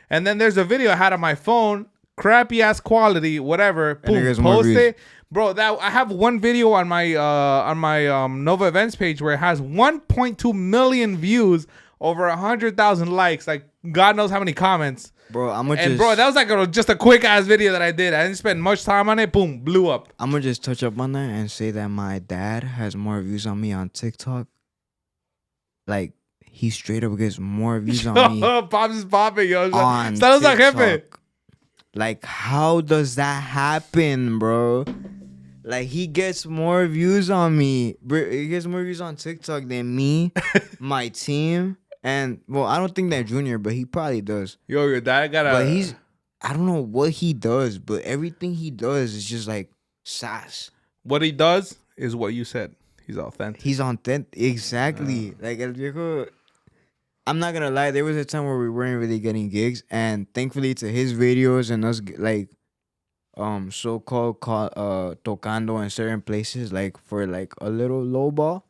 And then there's a video I had on my phone, crappy ass quality, whatever. Boom, post it. Bro, that I have one video on my Nova Events page where it has 1.2 million views, over 100,000 likes, like God knows how many comments. Bro, bro, that was like just a quick ass video that I did. I didn't spend much time on it. Boom, blew up. I'm gonna just touch up on that and say that my dad has more views on me on TikTok. Like he straight up gets more views on me. Pops is popping, yo. On TikTok. Like how does that happen, bro? Like, he gets more views on me. He gets more views on TikTok than me, my team. And, well, I don't think that Junior, but he probably does. Yo, your dad got a... But I don't know what he does, but everything he does is just, like, sass. What he does is what you said. He's authentic. He's authentic. Exactly. Like, El Viejo... I'm not gonna lie. There was a time where we weren't really getting gigs. And thankfully to his videos and us, like... so-called tocando in certain places, like for like a little low ball,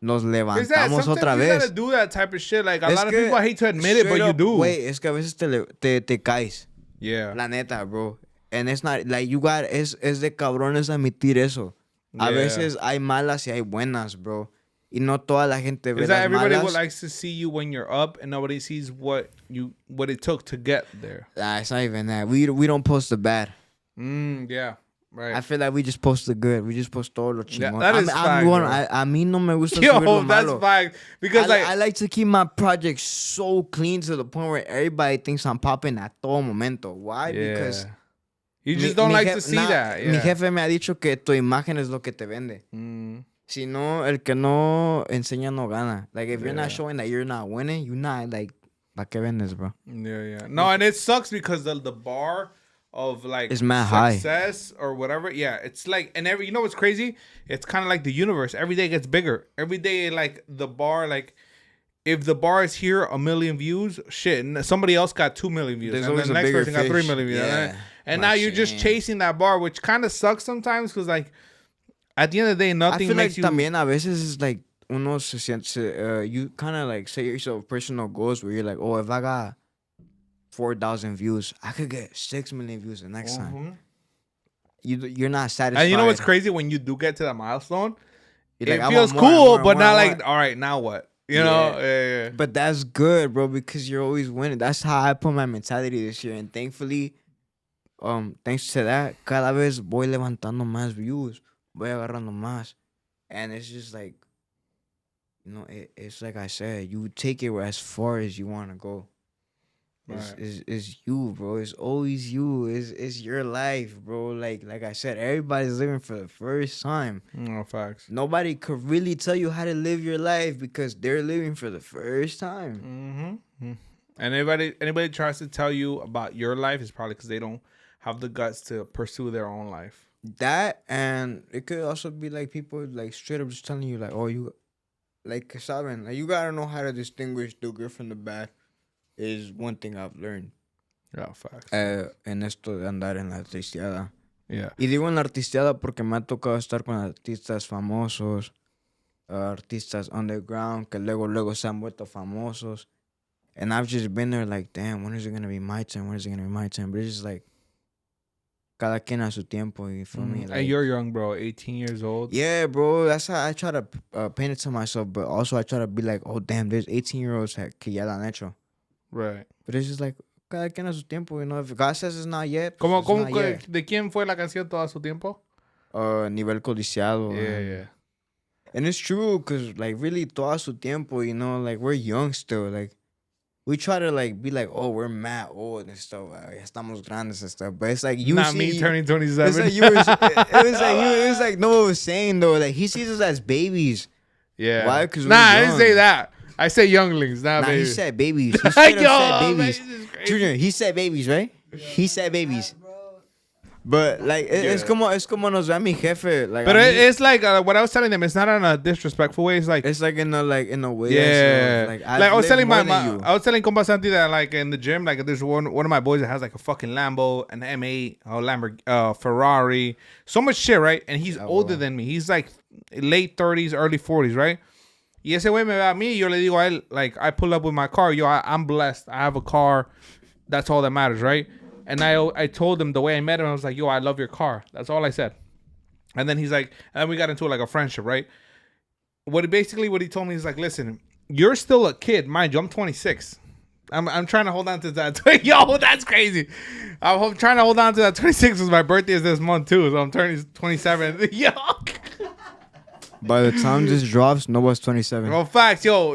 nos levantamos otra vez. You gotta do that type of shit. Like a lot of people hate to admit it, but you do. Wait, es que a veces te caes. Yeah. La neta, bro. And it's not like you got es de cabrones admitir eso. A veces hay malas y hay buenas, bro. Y no toda la gente ve las malas. Is that everybody likes to see you when you're up, and nobody sees what it took to get there? Nah, it's not even that. We don't post the bad. Yeah, right. I feel like we just post the good. We just post todo lo chingón. Yeah, that is fact. A mí no me gusta subir lo malo. That's fact. Because I like to keep my project so clean to the point where everybody thinks I'm popping at todo momento. Why? Yeah. Because you just don't like to see that. Yeah. Mi jefe me ha dicho que tu imagen es lo que te vende. Si no, el que no enseña no gana. Like, if you're not showing that you're not winning, you're not, like, ¿pa qué vendes, bro? Yeah. No, and it sucks because the bar of like it's mad success high. Or whatever, it's like, and you know what's crazy? It's kind of like the universe. Every day gets bigger. Every day, like the bar, like if the bar is here 1 million views, shit, and somebody else got 2 million views, and the next person got 3 million views, and now you're just chasing that bar, which kind of sucks sometimes because like at the end of the day, nothing I feel makes like también a veces is like uno se siente, you kind of like set yourself personal goals where you're like, oh, if I got 4,000 views. I could get 6 million views the next time. You're not satisfied. And you know what's crazy? When you do get to that milestone, You're it like, I feels want more, cool, more, but more, not more. like, all right, now what? You know? Yeah. But that's good, bro, because you're always winning. That's how I put my mentality this year. And thankfully, thanks to that, cada vez voy levantando más views. Voy agarrando más. And it's just like, you know, it's like I said, you take it as far as you want to go. It's you, bro. It's always you. It's your life, bro. Like I said, everybody's living for the first time. No facts. Nobody could really tell you how to live your life because they're living for the first time. And anybody tries to tell you about your life is probably because they don't have the guts to pursue their own life. That, and it could also be like people like straight up just telling you like, oh, you like saben, like you gotta know how to distinguish the good from the bad. Is one thing I've learned. Yeah, facts. En esto de andar en la artisteada. Yeah. Y digo en la artisteada porque me ha tocado estar con artistas famosos, artistas underground, que luego se han vuelto famosos. And I've just been there like, damn, when is it going to be my turn? When is it going to be my turn? But it's just like, cada quien a su tiempo, you feel me? Like, and you're young, bro, 18 years old. Yeah, bro, that's how I try to paint it to myself. But also I try to be like, oh, damn, there's 18-year-olds que ya la han hecho. Right. But it's just like, cada quien a su tiempo, you know. If God says it's not yet, ¿Cómo, it's not yet. ¿De quién fue la canción Todo Su Tiempo? Nivel codiciado. Yeah. And it's true, because, like, really, todo su tiempo, you know, like, we're young still. Like, we try to, like, be like, oh, we're mad old and stuff. Ya estamos grandes and stuff. But it's like, you Not see... me turning 27. It's like you were... it was like Noah was saying, though, like, he sees us as babies. Yeah. Why? Because Nah, I didn't say that. I say younglings, not Nah, babies. he said babies. He straight up said babies. Man, Junior, he said babies, right? He said babies. But like it's como nos ve mi jefe. Like, but it's like what I was telling them. It's not in a disrespectful way. It's like in a way. Yeah. Like I was telling I was telling Compa Santy that like in the gym, like there's one of my boys that has like a fucking Lambo, an M8, a Lamborghini, Ferrari, so much shit, right? And he's older than me. He's like late 30s, early 40s, right? Y ese güey me ve a mí, yo le digo a él, like, I pull up with my car. I'm blessed. I have a car. That's all that matters, right? And I told him the way I met him, I was like, yo, I love your car. That's all I said. And then he's like, and then we got into like a friendship, right? What he told me is like, listen, you're still a kid. Mind you, I'm 26. I'm trying to hold on to that. Yo, that's crazy. I'm trying to hold on to that 26 because my birthday is this month too. So I'm turning 27. Yo. By the time this drops, Noah's 27. Well, facts, yo,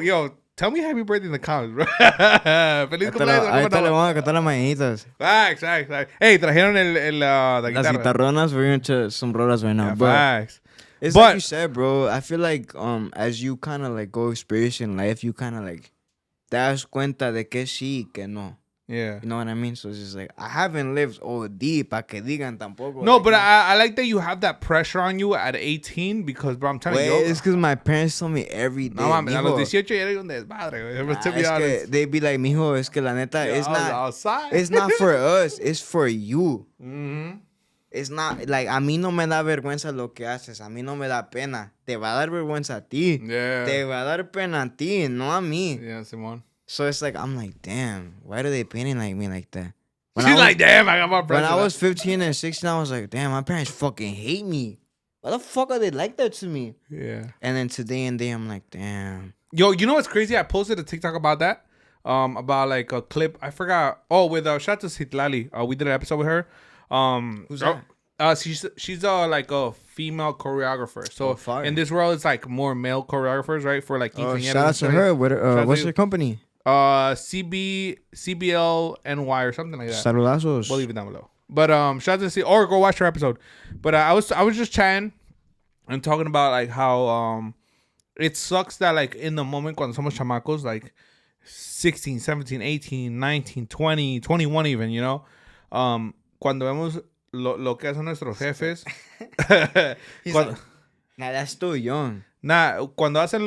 tell me happy birthday in the comments, bro. Feliz cumpleaños. Ahí te le vamos a cantar las mañanitas. Facts. Hey, trajeron la Las guitarra. guitarronas, we're into some rolas right now. Yeah, but facts. it's like you said, bro. I feel like as you kind of like go experience in life, you kind of like te das cuenta de que sí, que no. Yeah. You know what I mean? So it's just like, I haven't lived OD pa que digan tampoco. No, like, but I like that you have that pressure on you at 18 because, bro, I'm telling you. It's because my parents told me every day. No mames, a los 18 ya era un desmadre, güey. To be honest. They be like, mijo, es que la neta, Yeah, it's not outside. It's not for us, it's for you. Mm-hmm. It's not, like, a mí no me da vergüenza lo que haces. A mí no me da pena. Te va a dar vergüenza a ti. Yeah. Te va a dar pena a ti, no a mí. Yeah, Simon. So it's like, I'm like, damn, why do they painting like me like that? She's like, damn, I got my When pressure. I was 15 and 16, I was like, damn, my parents fucking hate me. Why the fuck are they like that to me? Yeah. And then today and day, I'm like, damn. Yo, you know what's crazy? I posted a TikTok about that. About like a clip. I forgot. Oh, with shout out to Citlali. We did an episode with her. Who's that? She's like a female choreographer. So in this world, it's like more male choreographers, right? For like shout out to her. What's your company? CBL NY or something like that. Saludazos. We'll leave it down below. But shout out to or go watch her episode. But I was just chatting and talking about like how it sucks that like in the moment cuando somos chamacos like 16, 17, 18, 19, 20, 21 even, you know, cuando vemos lo que hacen nuestros jefes. Nah, that's too young. Cuando hacen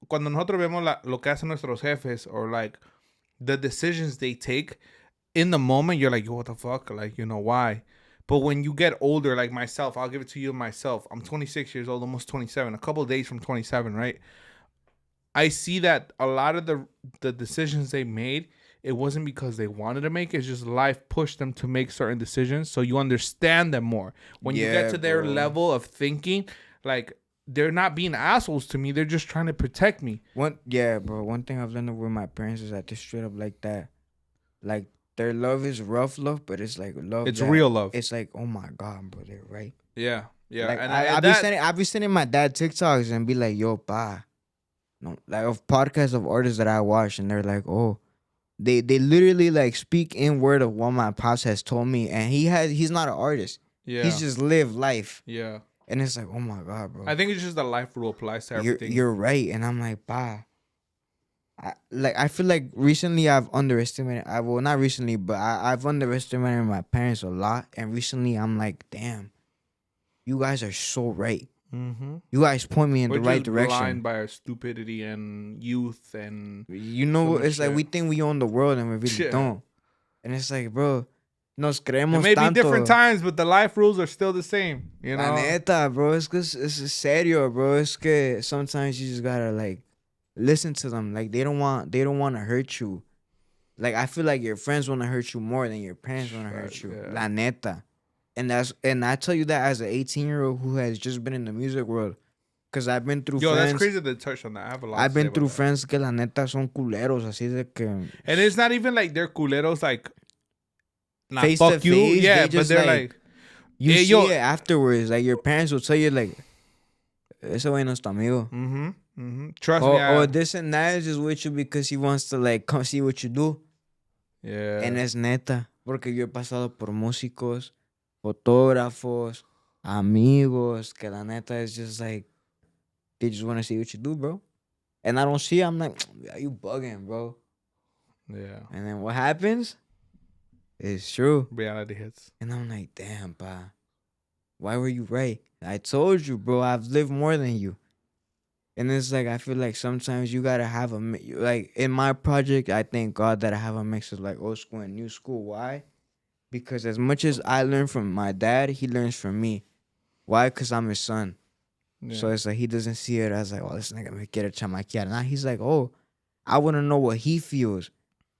cuando nosotros vemos lo que hacen nuestros jefes or like the decisions they take in the moment, you're like, yo, what the fuck? Like, you know, why? But when you get older, like myself, I'll give it to you myself. I'm 26 years old, almost 27, a couple of days from 27, right? I see that a lot of the decisions they made it wasn't because they wanted to make it. It's just life pushed them to make certain decisions. So you understand them more. When you get to their level of thinking, like, they're not being assholes to me. They're just trying to protect me. One thing I've learned with my parents is that they're straight up like that. Like, their love is rough love, but it's like love. It's real love. It's like, oh my God, bro, they're right. Yeah. Like, And I be sending my dad TikToks and be like, yo, pa. No, like, of podcasts of artists that I watch, and they're like, oh, they literally like speak in word of what my pops has told me, and he's not an artist. Yeah. He's just lived life. Yeah. And it's like, oh my God, bro. I think it's just the life rule applies to everything. You're right. And I'm like, pa. I feel like recently I've underestimated. Not recently, but I've underestimated my parents a lot. And recently I'm like, damn, you guys are so right. Mm-hmm. You guys point me in We're the right just direction. blind by our stupidity and youth and You know, so it's like shit. we think we own the world and we really don't. And it's like, bro, nos creemos it may tanto. be different times, but the life rules are still the same. You know, La neta, bro, it's serio, bro. It's que sometimes you just gotta like listen to them. Like they don't want to hurt you. Like I feel like your friends want to hurt you more than your parents want to hurt you. Yeah. La neta. And I tell you that as an 18-year-old who has just been in the music world. Cause I've been through friends. That's crazy to touch on that. I have a lot I've to say been through about friends que la neta son culeros, así de que. And it's not even like they're culeros, like, nah, Face fuck to you. face, Yeah, they but just they're like, like you hey, see yo. it afterwards. Like your parents will tell you like, ese güey no es tu amigo. Trust me. Or this and that is just with you because he wants to like come see what you do. Yeah. And es neta. Porque yo he pasado por músicos, fotógrafos, amigos, que la neta is just like, they just want to see what you do, bro. And I don't see it, I'm like, you bugging, bro. Yeah. And then what happens? It's true. Reality hits. And I'm like, damn, pa. Why were you right? I told you, bro. I've lived more than you. And it's like, I feel like sometimes you got to have like, in my project, I thank God that I have a mix of, like, old school and new school. Why? Because as much as I learn from my dad, he learns from me. Why? Because I'm his son. Yeah. So it's like, he doesn't see it as, like, oh, this nigga me quiere chamaquear. Now he's like, oh, I want to know what he feels.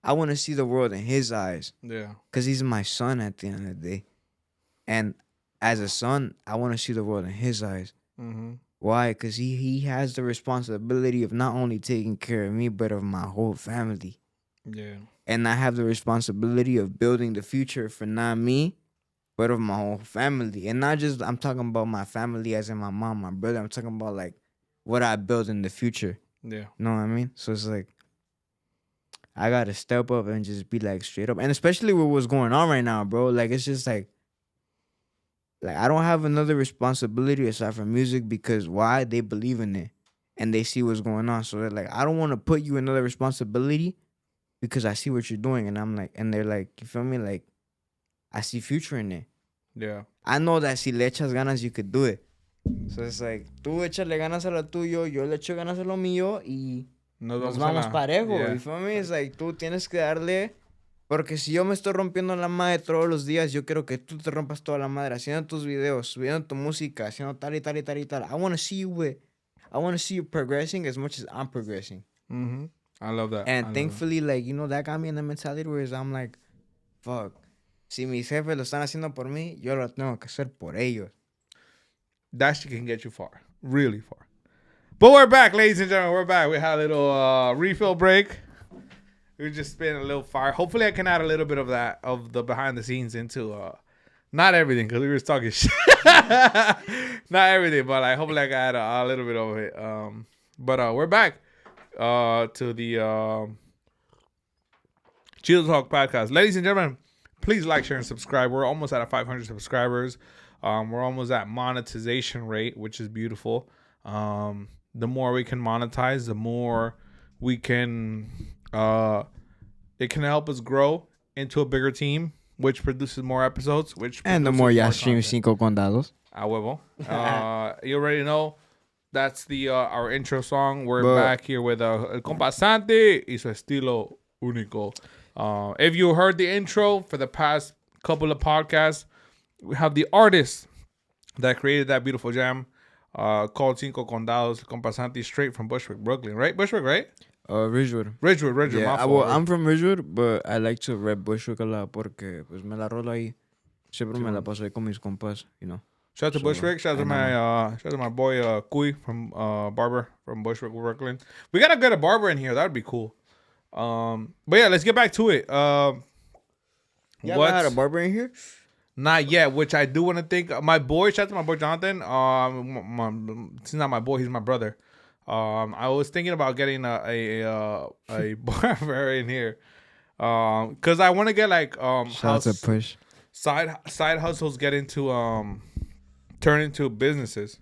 I want to see the world in his eyes. Yeah. Because he's my son at the end of the day. And as a son, I want to see the world in his eyes. Mm-hmm. Why? Because he has the responsibility of not only taking care of me, but of my whole family. Yeah. And I have the responsibility of building the future for not me, but of my whole family. And not just, I'm talking about my family as in my mom, my brother. I'm talking about, like, what I build in the future. Yeah. You know what I mean? So it's like, I got to step up and just be, like, straight up. And especially with what's going on right now, bro. Like, it's just like I don't have another responsibility aside from music because why? They believe in it and they see what's going on. So they're like, I don't want to put you another responsibility because I see what you're doing. And I'm like, and they're like, you feel me? Like, I see future in it. Yeah. I know that si le echas ganas, you could do it. So it's like, tú échale ganas a lo tuyo, yo le echo ganas a lo mío y nos vamos parejo. Yeah. You feel me? It's like, tú tienes que darle. Porque si yo me estoy rompiendo la madre todos los días, yo quiero que tú te rompas toda la madre haciendo tus videos, subiendo tu música, haciendo tal y tal y tal y tal. I want to see you progressing as much as I'm progressing. Mm-hmm. I love that. And thankfully, like, you know, that got me in the mentality where I'm like, fuck. Si mis jefes lo están haciendo por mí, yo lo tengo que hacer por ellos. That shit can get you far. Really far. But we're back, ladies and gentlemen. We're back. We had a little refill break. We just spin a little fire. Hopefully, I can add a little bit of that, of the behind the scenes into, not everything, because we were talking shit. Not everything, but like, hopefully I can add a little bit of it. But we're back to the Chido Talk podcast. Ladies and gentlemen, please like, share, and subscribe. We're almost at 500 subscribers. We're almost at monetization rate, which is beautiful. The more we can monetize, the more we can... it can help us grow into a bigger team, which produces more episodes. And the more ya stream 5 condados. A huevo. You already know that's the our intro song. We're back here with el compa Santy y su Estilo Único. If you heard the intro for the past couple of podcasts, we have the artist that created that beautiful jam called 5 Condados, compa Santy, straight from Bushwick, Brooklyn. Right? Bushwick, right? Ridgewood. Ridgewood. Yeah, My fault. I'm from Ridgewood, but I like to rep Bushwick a lot porque pues me la rolo ahí. Siempre me la paso ahí con mis compas, you know. Shout out to Bushwick. Shout out to my boy Kui from Barber from Bushwick, Brooklyn. We gotta get a barber in here. That'd be cool. But yeah, let's get back to it. You ever had a barber in here? Not yet, which I do want to think. My boy, shout out to my boy Jonathan. He's not my boy, he's my brother. I was thinking about getting a barber in here. Cause I want to get like side hustles get into turn into businesses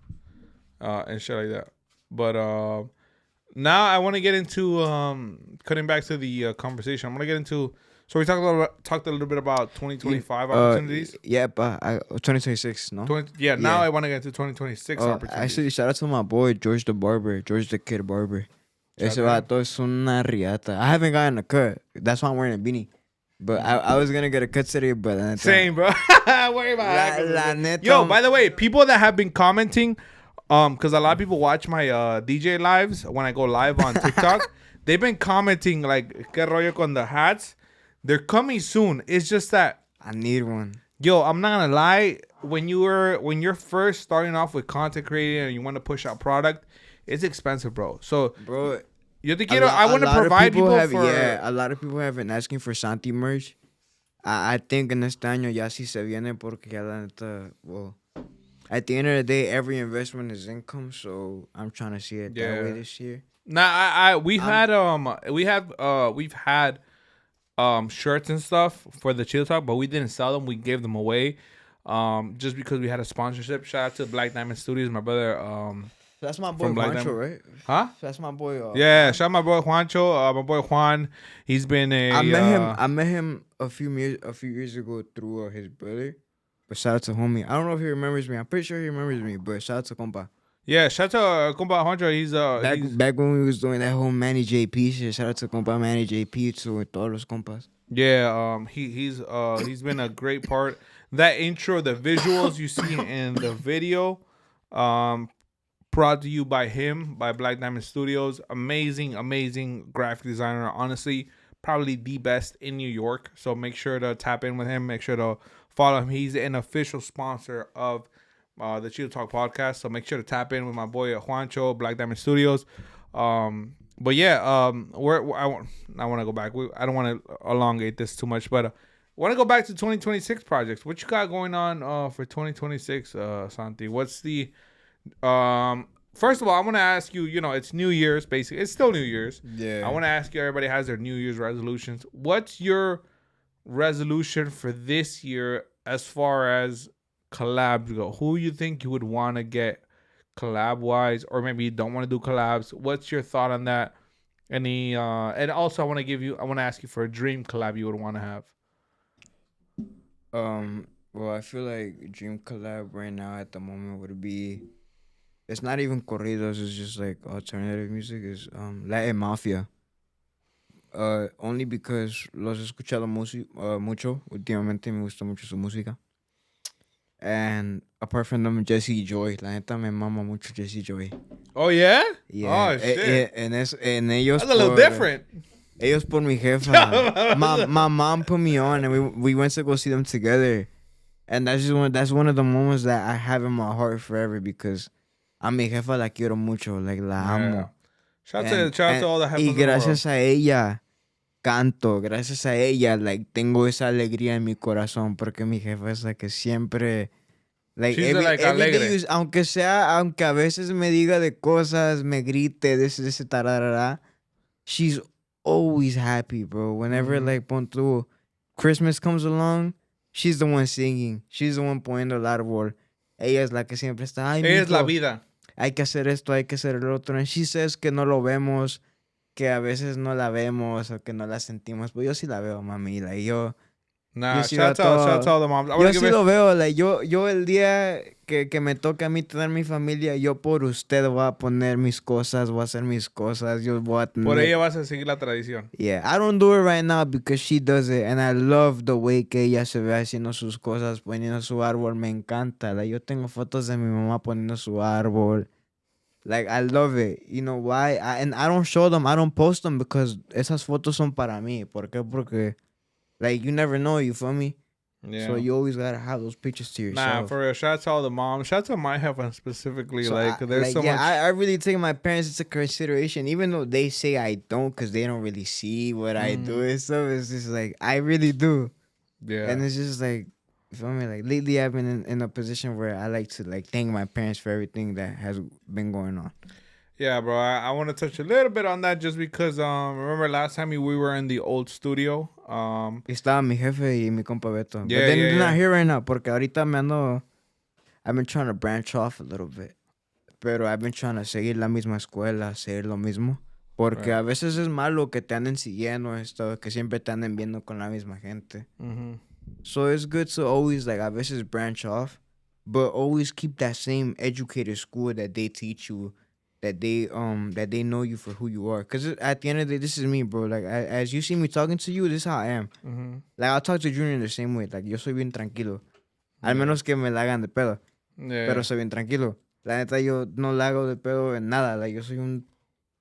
and shit like that. But now I want to get into cutting back to the conversation. I want to get into. So we talked a little bit about 2025 opportunities. Yeah, but 2026, no? Now I want to get into 2026 opportunities. Actually, shout out to my boy George the Barber, George the Kid Barber. Ese vato es una riata. I haven't gotten a cut. That's why I'm wearing a beanie. But I was gonna get a cut today, but same, bro. Worry about it. Yo, by the way, people that have been commenting, because a lot of people watch my DJ lives when I go live on TikTok. They've been commenting like, "Que rollo con the hats?" They're coming soon. It's just that I need one. Yo, I'm not gonna lie. When you're first starting off with content creating and you want to push out product, it's expensive, bro. So, bro, I want to provide people a lot of people have been asking for Santy merch. I think en este año ya sí se viene porque ya la neta, well, at the end of the day, every investment is income. So I'm trying to see it that way this year. Nah, we've had shirts and stuff for the Chido Talk, but we didn't sell them. We gave them away, just because we had a sponsorship. Shout out to Black Diamond Studios, my brother. That's my boy Juancho, right? Huh? That's my boy. Shout out my boy Juancho. My boy Juan. He's been I met him a few years ago through his brother. But shout out to homie. I don't know if he remembers me. I'm pretty sure he remembers me. But shout out to compa. Yeah, shout out to compa Juancho. He's back when we was doing that whole Manny JP shit. Shout out to compa Manny JP to todos los compas. Yeah, he's been a great part. That intro, the visuals you see in the video, brought to you by him, by Black Diamond Studios. Amazing graphic designer. Honestly, probably the best in New York. So make sure to tap in with him. Make sure to follow him. He's an official sponsor of the Chido Talk podcast. So make sure to tap in with my boy Juancho, Black Diamond Studios. But yeah, I want to go back. I don't want to elongate this too much, but I want to go back to 2026 projects. What you got going on for 2026, Santy? What's the first of all, I want to ask you, it's New Year's, basically. It's still New Year's. Yeah. I want to ask you, everybody has their New Year's resolutions. What's your resolution for this year as far as collabs go? Who you think you would want to get collab-wise, or maybe you don't want to do collabs? What's your thought on that? And also I want to ask you for a dream collab you would want to have. Well, I feel like dream collab right now at the moment would be, it's not even corridos, it's just like alternative music, is Latin Mafia. Only because los he escuchado mucho últimamente, me gusta mucho su música. And apart from them, Jesse Joy. La neta me mama mucho Jesse Joy. Oh, yeah? Yeah. Oh, shit. En ellos that's a little different. Ellos por mi jefa. my mom put me on, and we went to go see them together. And that's one of the moments that I have in my heart forever, because a mi jefa la quiero mucho. Like, la amo. Shout out to all the jefas. Y gracias a ella canto, gracias a ella, like, tengo esa alegría en mi corazón, porque mi jefa es la que siempre, like, every day, aunque a veces me diga de cosas, me grite, de ese tararara, she's always happy, bro. Whenever, like, pon tu, Christmas comes along, she's the one singing, she's the one poniendo el árbol. Ella es la que siempre está, ay, ella es la vida. Hay que hacer esto, hay que hacer el otro. And she says que no lo vemos, que a veces no la vemos o que no la sentimos. Pues yo sí la veo, mami. Like, yo shout out to all the moms. Yo sí lo veo. Like, yo el día que me toca a mí tener mi familia, yo por usted voy a poner mis cosas, voy a hacer mis cosas. Yo voy a tener... Por ella vas a seguir la tradición. Yeah, I don't do it right now because she does it. And I love the way que ella se ve haciendo sus cosas, poniendo su árbol. Me encanta. Like, yo tengo fotos de mi mamá poniendo su árbol. Like, I love it. You know why? And I don't show them. I don't post them because esas fotos son para mí. ¿Por qué? Porque, like, you never know. You feel me? Yeah. So you always gotta have those pictures to Nah, yourself. for real. Shout out to all the moms. Shout out to my husband specifically. So like, I, there's like, so yeah, much. I really take my parents into consideration, even though they say I don't, because they don't really see what I do and stuff. It's just like I really do, Yeah. and it's just like, you feel me? Like lately, I've been in a position where I like to like thank my parents for everything that has been going on. Yeah, bro. I want to touch a little bit on that just because remember last time we were in the old studio. Estaba mi jefe y mi compa Beto, but Yeah, then yeah, they're not yeah. here right now porque ahorita me ando. I've been trying to branch off a little bit, pero I've been trying to seguir la misma escuela, hacer lo mismo. Porque a veces es malo que te anden siguiendo esto, que siempre te anden viendo con la misma gente. So it's good to always, like, a veces branch off, but always keep that same educated school that they teach you, that they know you for who you are. Because at the end of the day, this is me, bro. Like, as you see me talking to you, this is how I am. Like, I'll talk to Junior the same way. Like, yo soy bien tranquilo. Al menos que me la hagan de pedo. Yeah. Pero soy bien tranquilo. La neta, yo no la hago de pedo en nada. Like, yo soy un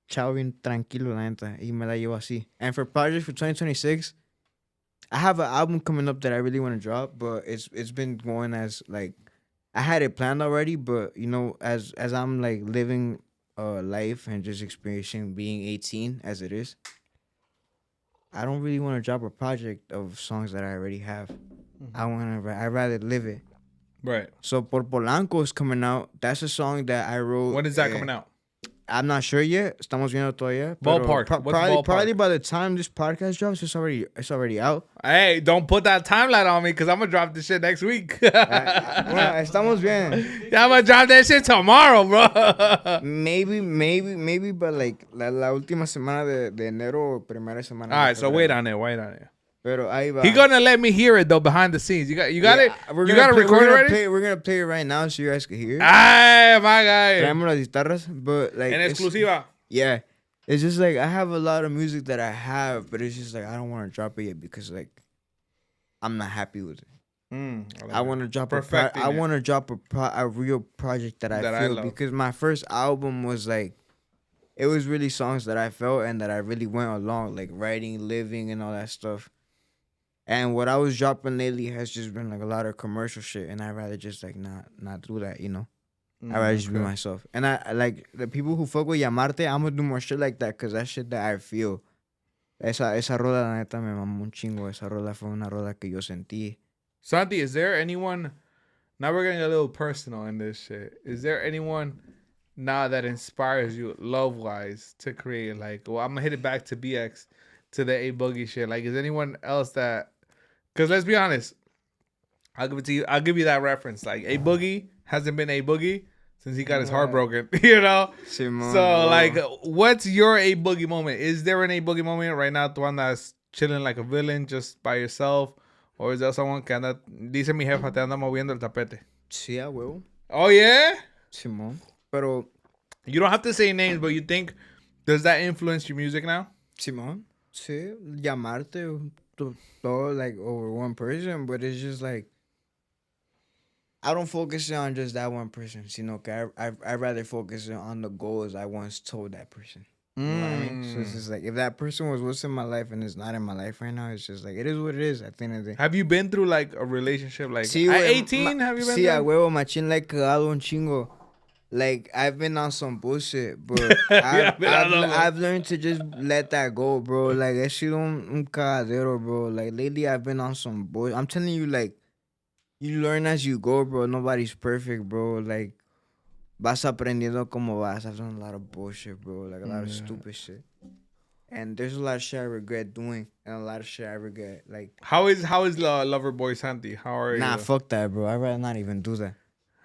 chavo bien tranquilo, la neta. Y me la llevo así. And for projects for 2026, I have an album coming up that I really want to drop, but it's been going as, like, I had it planned already, but, you know, as I'm, like, living life and just experiencing being 18 as it is, I don't really want to drop a project of songs that I already have. I'd rather live it. Right. So Por Polanco is coming out. That's a song that I wrote. When is that coming out? I'm not sure yet. Estamos viendo todavía. Ballpark. What's ballpark? Probably by the time this podcast drops, it's already out. Hey, don't put that timeline on me because I'm going to drop this shit next week. Bueno, estamos bien. Yeah, I'm going to drop that shit tomorrow, bro. Maybe, but like la última semana de enero, primera semana. All right, so wait on it. Pero ahí va. He gonna let me hear it though behind the scenes. You got it. You got to record it already. We're gonna play it right now so you guys can hear it. Ay, my guy. Traemos las guitarras, but like En exclusiva. Yeah, it's just like I have a lot of music that I have, but it's just like I don't want to drop it yet because like I'm not happy with it. I want to drop a real project that I feel because my first album was like it was really songs that I felt and that I really went along, like writing, living, and all that stuff. And what I was dropping lately has just been like a lot of commercial shit, and I'd rather just like not do that, you know. I'd rather just be myself. And I like the people who fuck with Llamarte, I'm gonna do more shit like that because that shit that I feel. Esa rola la neta me mamó un chingo. Esa rola fue una rola que yo sentí. Santy, is there anyone? Now we're getting a little personal in this shit. Is there anyone now that inspires you love wise to create? Like, well, I'm gonna hit it back to BX, to the A Boogie shit. Like, is anyone else that? Because let's be honest, I'll give it to you. I'll give you that reference. Like, A Boogie hasn't been A Boogie since he got his heart broken. You know. Simón, So like, what's your A Boogie moment? Is there an A Boogie moment right now? The one that's chilling like a villain just by yourself, or is there someone que anda? Dice mi jefa, te anda moviendo el tapete. Sí, a huevo. Oh yeah. Simón. Pero You don't have to say names, but you think does that influence your music now? Simón. Sí, Llamarte. Todo like over one person, but it's just like I don't focus on just that one person, sino que I rather focus on the goals I once told that person. You know what I mean? So it's just like if that person was what's in my life and it's not in my life right now, it's just like it is what it is at the end of the day. Have you been through like a relationship like Sí, at güey, 18? Have you been sí, a through? huevo, machín like cagado un chingo. Like I've been on some bullshit, but I've learned to just let that go, bro. Like that shit un cagadero, bro. Like lately I've been on some bullshit. I'm telling you, like you learn as you go, bro. Nobody's perfect, bro. Like vas aprendiendo como vas. I've done a lot of bullshit, bro. Like a lot of stupid shit. And there's a lot of shit I regret doing, and a lot of shit I regret. Like How is lover boy Santy? How are you? nah, fuck that, bro. I'd rather not even do that.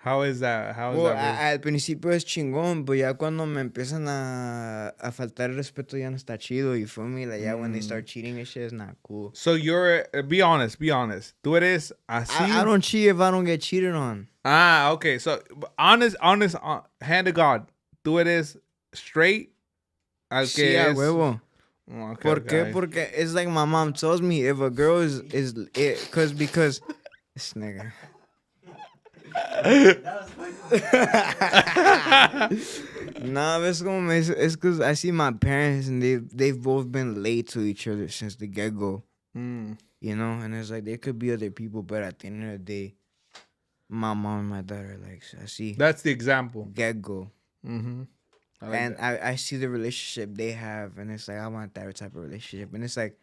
How is that? How is Well, that? al principio es chingón, pero ya cuando me empiezan a faltar el respeto ya no está chido. You feel me? Like, yeah, when they start cheating and shit, it's not cool. So you're be honest. Tú eres así. I don't cheat if I don't get cheated on. Ah, okay. So honest, hand to God. Tú eres straight. Al que Sí, a es. huevo. Oh, okay, ¿Por okay. qué? Porque it's like my mom tells me if a girl is because this nigga. Nah, it's because I see my parents and they've both been late to each other since the get go. Mm. You know, and it's like there could be other people, but at the end of the day, my mom and my dad are like, I see That's the example. get go. Mm-hmm. And I see the relationship they have, and it's like I want that type of relationship. And it's like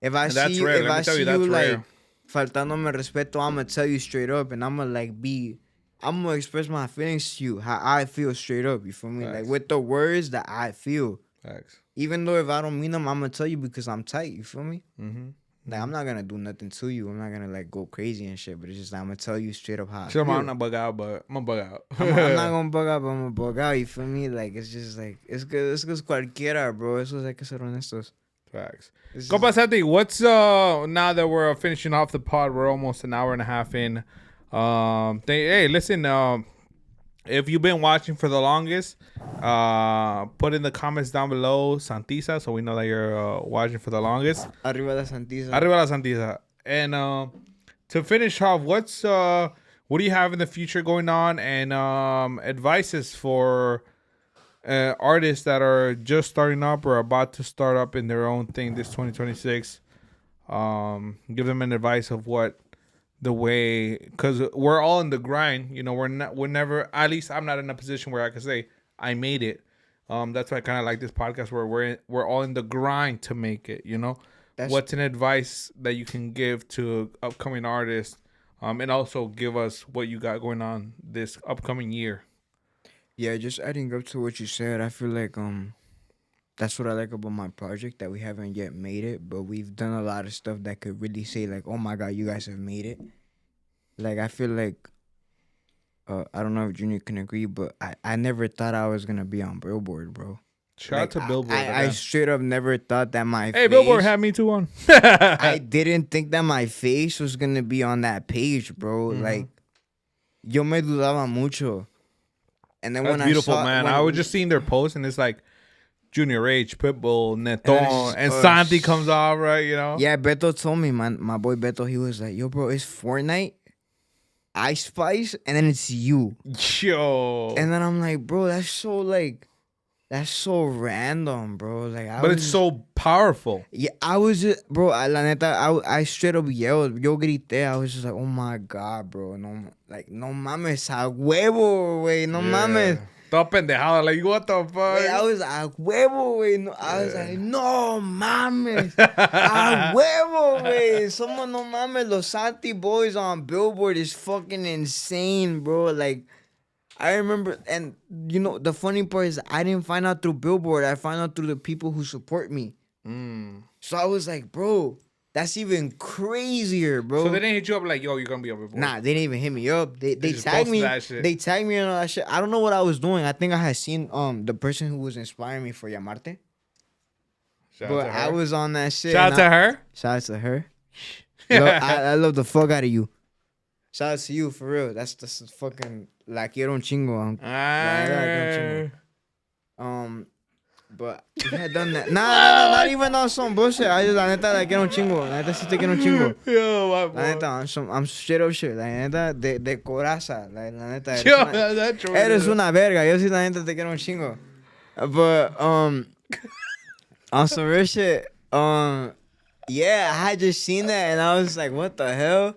if I And see that's you, rare. if Let me I tell see you, you that's like rare. faltándome respeto, I'm gonna tell you straight up, and I'm gonna I'm gonna express my feelings to you, how I feel straight up. You feel me? Facts. Like with the words that I feel. Facts. Even though if I don't mean them, I'm gonna tell you because I'm tight. You feel me? Mm-hmm. Like I'm not gonna do nothing to you. I'm not gonna like go crazy and shit. But it's just like, I'm gonna tell you straight up how I Sure, feel. I'm not bug out, but I'm gonna bug out. I'm not gonna bug out, but I'm gonna bug out. You feel me? Like it's just like it's good. It's good cualquiera, bro. Eso es hay que ser honestos. Facts. It's just- Compa Santy, what's now that we're finishing off the pod, we're almost an hour and a half in. Hey, listen, if you've been watching for the longest, put in the comments down below Santiza, so we know that you're watching for the longest. Arriba la Santiza. Arriba la Santiza. And to finish off, what do you have in the future going on, and advices for artists that are just starting up or about to start up in their own thing this 2026? Give them an advice of what the way, because we're all in the grind. You know, we're never, at least I'm not in a position where I can say I made it. That's why I kind of like this podcast where we're all in the grind to make it. You know, what's an advice that you can give to upcoming artists, and also give us what you got going on this upcoming year? Yeah, just adding up to what you said, I feel like that's what I like about my project, that we haven't yet made it, but we've done a lot of stuff that could really say like, oh my God, you guys have made it. Like I feel like I don't know if Junior can agree, but I never thought I was gonna be on Billboard, bro. Shout out Like, to Billboard. I straight up never thought that my Hey, face, Billboard had me too on. I didn't think that my face was gonna be on that page, bro. Mm-hmm. Like yo me dudaba mucho. And then That's when beautiful, I saw, man. when- I was just seeing their posts, and it's like Junior H, Pitbull, Neton, and us. Santy comes off, right? You know? Yeah, Beto told me, man, my boy Beto, he was like, yo, bro, it's Fortnite, Ice Spice, and then it's you. Yo. And then I'm like, bro, that's so random, bro. Like, But it's so powerful. Yeah, I was just, bro, la neta, I straight up yelled. Yo grité. I was just like, oh my God, bro. No, like, no mames, a huevo, güey. No mames. Todo pendejado. Like, what the fuck? Güey, I was a huevo, güey. No, I was like, no mames. A huevo, güey. Somos no mames. Los Santy boys on Billboard is fucking insane, bro. Like, I remember, and you know, the funny part is I didn't find out through Billboard. I found out through the people who support me. So I was like, bro, that's even crazier, bro. So they didn't hit you up like, yo, you're going to be on Billboard? Nah, they didn't even hit me up. They just tagged posted me. that shit. They tagged me and all that shit. I don't know what I was doing. I think I had seen the person who was inspiring me for Llamarte. Shout out But to her. I was on that shit. Shout out to her. Shout out to her. Yo, I love the fuck out of you. Shout out to you, for real. That's fucking, la quiero un chingo. La quiero un chingo. But we had done that. Nah, not even on some bullshit. I just, la neta, la quiero un chingo. La neta, sí te quiero un chingo. Yo, my La boy. neta, I'm straight up shit. La neta, de coraza. La neta, Yo, that's true. eres una verga. Yo sí, la neta, te quiero un chingo. But, on some real shit, yeah, I had just seen that and I was like, what the hell?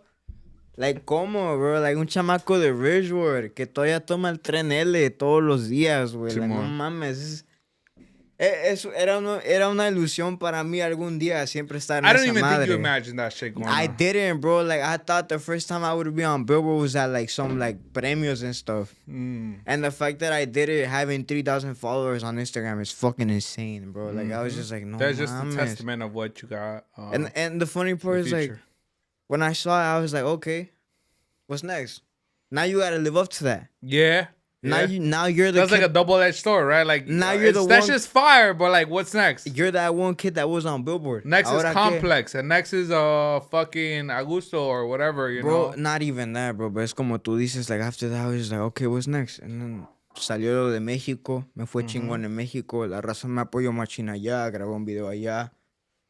Like, ¿cómo, bro? Like, un chamaco de Ridgewood que todavía toma el tren L todos los días, güey. Like, no mames. Era una ilusión para mí algún día siempre estar en I don't esa even madre. think you imagined that shit going I on. didn't, bro. Like, I thought the first time I would be on Billboard was at, like, some, like, premios and stuff. And the fact that I did it having 3,000 followers on Instagram is fucking insane, bro. Like, I was just like, no, That's just a mames. testament of what you got. And the funny part is, like, when I saw it, I was like, okay, what's next? Now you gotta live up to that. Yeah. Now yeah. you're the That's kid, like a double-edged sword, right? Like, Now you're the that's one- just fire, but like, what's next? you're that one kid that was on Billboard. Next is Ahora qué? Complex, and next is fucking Augusto or whatever, you Bro, know. not even that, bro. But es como tú dices, like, after that, I was just like, okay, what's next? And then salió lo de México. Me fue chingón en México. La raza me apoyó machina allá. Grabó un video allá.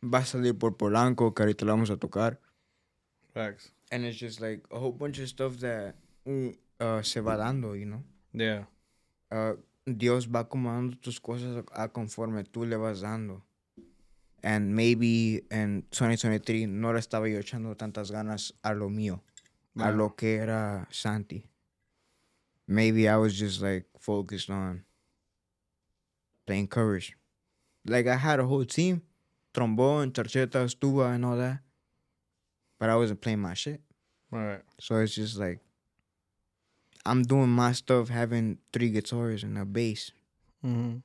Va a salir por Polanco, que ahorita lo vamos a tocar. Facts. And it's just like a whole bunch of stuff that se va dando, you know. Yeah. Dios va acomodando tus cosas a conforme tú le vas dando. And maybe in 2023 no le estaba yo echando tantas ganas a lo mío, a lo que era Santy. Maybe I was just like focused on playing covers. Like I had a whole team, trombone, charchetas, tuba, and all that, but I wasn't playing my shit. Right. So it's just like I'm doing my stuff, having 3 guitars and a bass. Mm-hmm.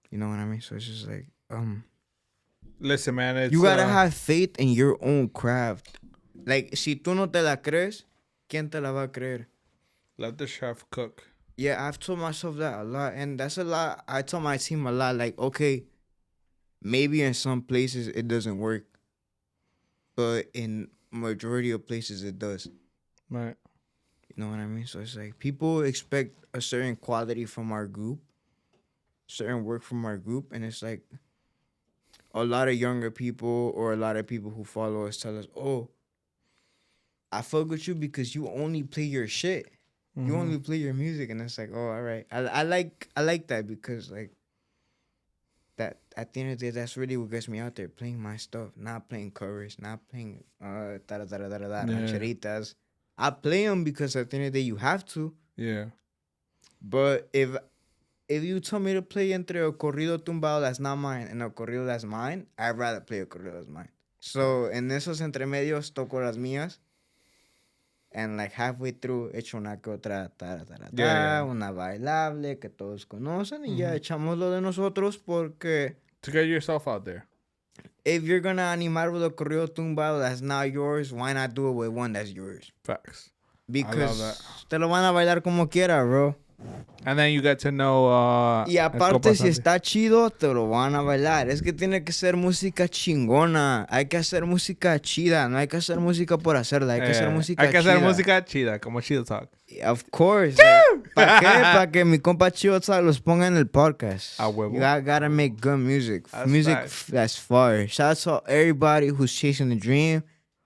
You know what I mean? So it's just like Listen, man, it's, you gotta have faith in your own craft. Like, si tú no te la crees, ¿quién te la va a creer? let the chef cook. Yeah, I've told myself that a lot, and that's a lot. I tell my team a lot, like, okay, maybe in some places it doesn't work, but in majority of places it does. Right. You know what I mean? So it's like people expect a certain quality from our group, certain work from our group, and it's like a lot of younger people or a lot of people who follow us tell us, oh, I fuck with you because you only play your shit. You only play your music. And it's like, oh, all right. I like that because like that at the end of the day, that's really what gets me out there, playing my stuff, not playing covers, not playing rancheritas. I play them because at the end of the day, you have to. Yeah. But if you tell me to play entre a corrido tumbado that's not mine and a corrido that's mine, I'd rather play a corrido that's mine. So, en esos entremedios, toco las mías. And like halfway through, echo una que otra, una bailable que todos conocen. Y ya echamos lo de nosotros porque... To get yourself out there. If you're gonna animar with a corrido tumbado that's not yours, why not do it with one that's yours? Facts. Because te lo van a bailar como quiera, bro. And then you get to know... y aparte, si está chido, te lo van a bailar. Es que tiene que ser música chingona. Hay que hacer música chida. No hay que hacer música por hacerla. Hay que hacer música chida. Hay que hacer música chida, como Chido Talk. Of course. ¿Para qué? Para que mi compa Chido Talk los ponga en el podcast. A huevo. You gotta make good music. That's music facts. that's fire. Shout out to everybody who's chasing the dream.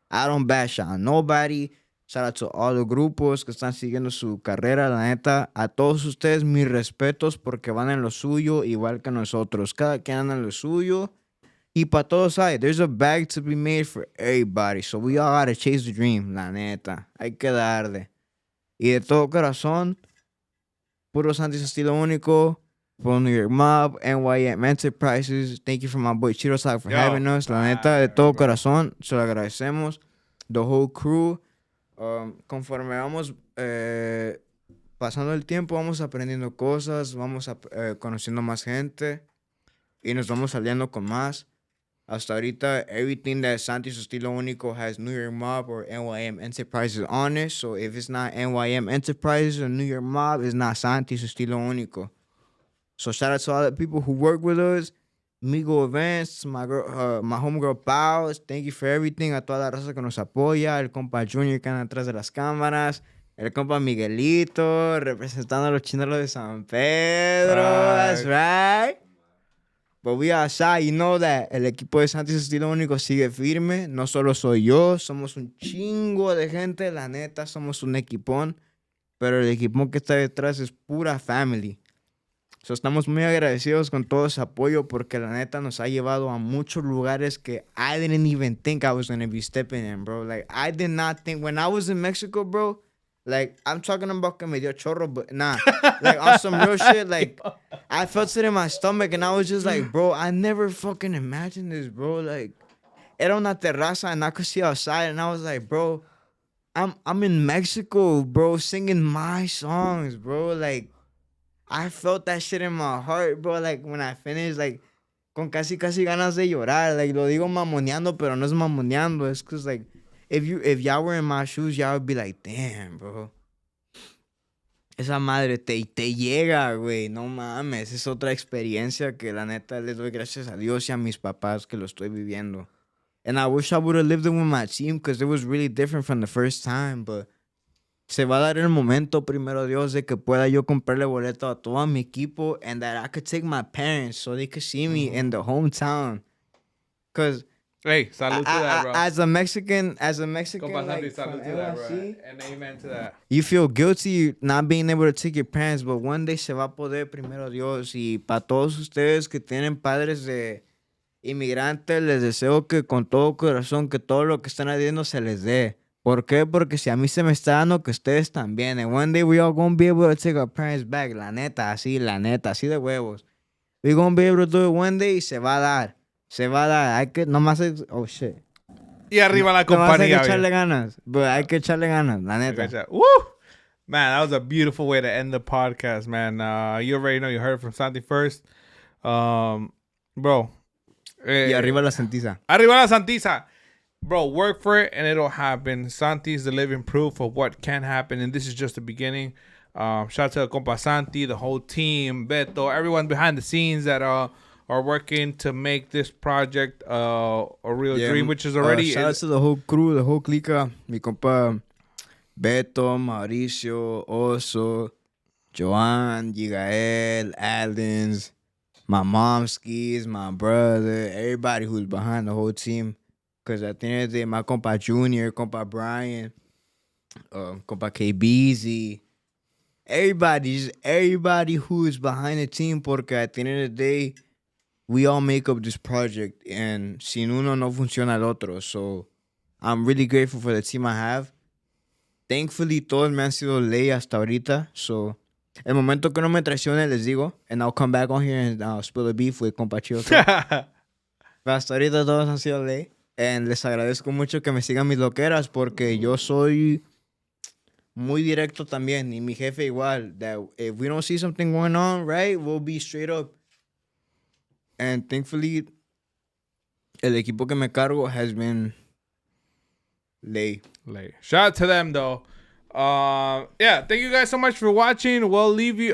I don't bash on nobody. Shout out to all the grupos que están siguiendo su carrera. La neta, a todos ustedes mis respetos porque van en lo suyo igual que nosotros. Cada quien anda en lo suyo. Y para todos hay, there's a bag to be made for everybody. So we all gotta chase the dream, la neta. Hay que darle. Y de todo corazón, puro Santy Estilo Único, puro New York Mob, NYM Enterprises. Thank you for my boy Chido Talk for having us. La neta, de todo corazón, se lo agradecemos. The whole crew. Conforme vamos pasando el tiempo, vamos aprendiendo cosas, vamos conociendo más gente y nos vamos saliendo con más. Hasta ahorita, everything that Santy's Estilo Único has New York Mob or NYM Enterprises on it. So if it's not NYM Enterprises or New York Mob, it's not Santy's Estilo Único. So shout out to all the people who work with us. Migo Events, my girl, my homegirl Pau, thank you for everything. A toda la raza que nos apoya, el compa Junior que anda atrás de las cámaras, el compa Miguelito representando a los chineros de San Pedro. That's right. But we outside, you know that el equipo de Santy Estilo Único sigue firme. No solo soy yo, somos un chingo de gente, la neta, somos un equipón. Pero el equipón que está detrás es pura family. So, estamos muy agradecidos con todo ese apoyo porque la neta nos ha llevado a muchos lugares que I didn't even think I was going to be stepping in, bro. Like, I did not think, when I was in Mexico, bro, like, I'm talking about que me dio chorro, but nah. Like, on some real shit, like, I felt it in my stomach and I was just like, bro, I never fucking imagined this, bro. Like, era una terraza and I could see outside and I was like, bro, I'm in Mexico, bro, singing my songs, bro. Like, I felt that shit in my heart, bro. Like, when I finished, like, con casi ganas de llorar. Like, lo digo mamoneando, pero no es mamoneando. It's because, like, if y'all were in my shoes, y'all would be like, damn, bro. Esa madre te llega, güey. No mames. Es otra experiencia que, la neta, les doy gracias a Dios y a mis papás que lo estoy viviendo. And I wish I would have lived it with my team because it was really different from the first time, but... Se va a dar el momento, primero Dios, de que pueda yo comprarle boleto a todo mi equipo and that I could take my parents so they could see me in the hometown. Because Hey, salud to that, bro. As a Mexican, Compa Santy, like, from salud to that, bro. NYC, And amen to that. you feel guilty not being able to take your parents, but one day se va a poder, primero Dios. Y para todos ustedes que tienen padres de inmigrantes, les deseo que con todo corazón, que todo lo que están haciendo se les dé. ¿Por qué? Porque si a mí se me está dando, que ustedes también. And one day we all gonna be able to take our parents back. La neta, así de huevos. We gonna be able to do it one day y se va a dar. Se va a dar. Hay que, nomás, oh shit. Y arriba la Nomás hay que compañía. echarle ganas. But hay que echarle ganas, la neta. Woo! Man, that was a beautiful way to end the podcast, man. You already know you heard it from Santy first. Bro. Y arriba la Santiza. Arriba la Santiza. Bro, work for it and it'll happen. Santi is the living proof of what can happen, and this is just the beginning. Shout out to Compa Santy, the whole team, Beto, everyone behind the scenes that are working to make this project a real dream, which is already... shout out to the whole crew, the whole clica. Mi compa Beto, Mauricio, Oso, Joan, Yigael, Aldens, my mom skis, my brother, everybody who's behind the whole team. Because at the end of the day, my compa Junior, compa Brian, compa KBZ, everybody who is behind the team, porque at the end of the day, we all make up this project, and sin uno no funciona el otro. So I'm really grateful for the team I have. Thankfully, todos me han sido ley hasta ahorita. So el momento que no me traicione, les digo, and I'll come back on here and spill the beef with compa Chido. Hasta ahorita todos han sido ley. And les agradezco mucho que me sigan mis loqueras porque yo soy muy directo también. Y mi jefe igual. That if we don't see something going on, right, we'll be straight up. And thankfully, el equipo que me cargo has been lay. Shout out to them, though. Yeah, thank you guys so much for watching. We'll leave you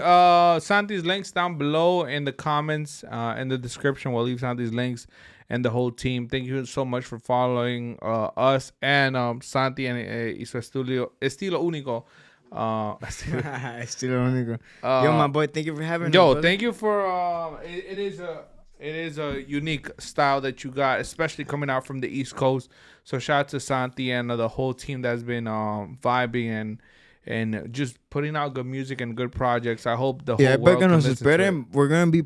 Santy's links down below in the comments, in the description. We'll leave Santy's links and the whole team. Thank you so much for following us and Santy and su Estilo Único. Estilo Único. Yo, my boy, thank you for having me. Yo, thank you for it is a unique style that you got, especially coming out from the East Coast. So shout out to Santy and the whole team that's been vibing and just putting out good music and good projects. I hope the whole world can listen to it. We're gonna be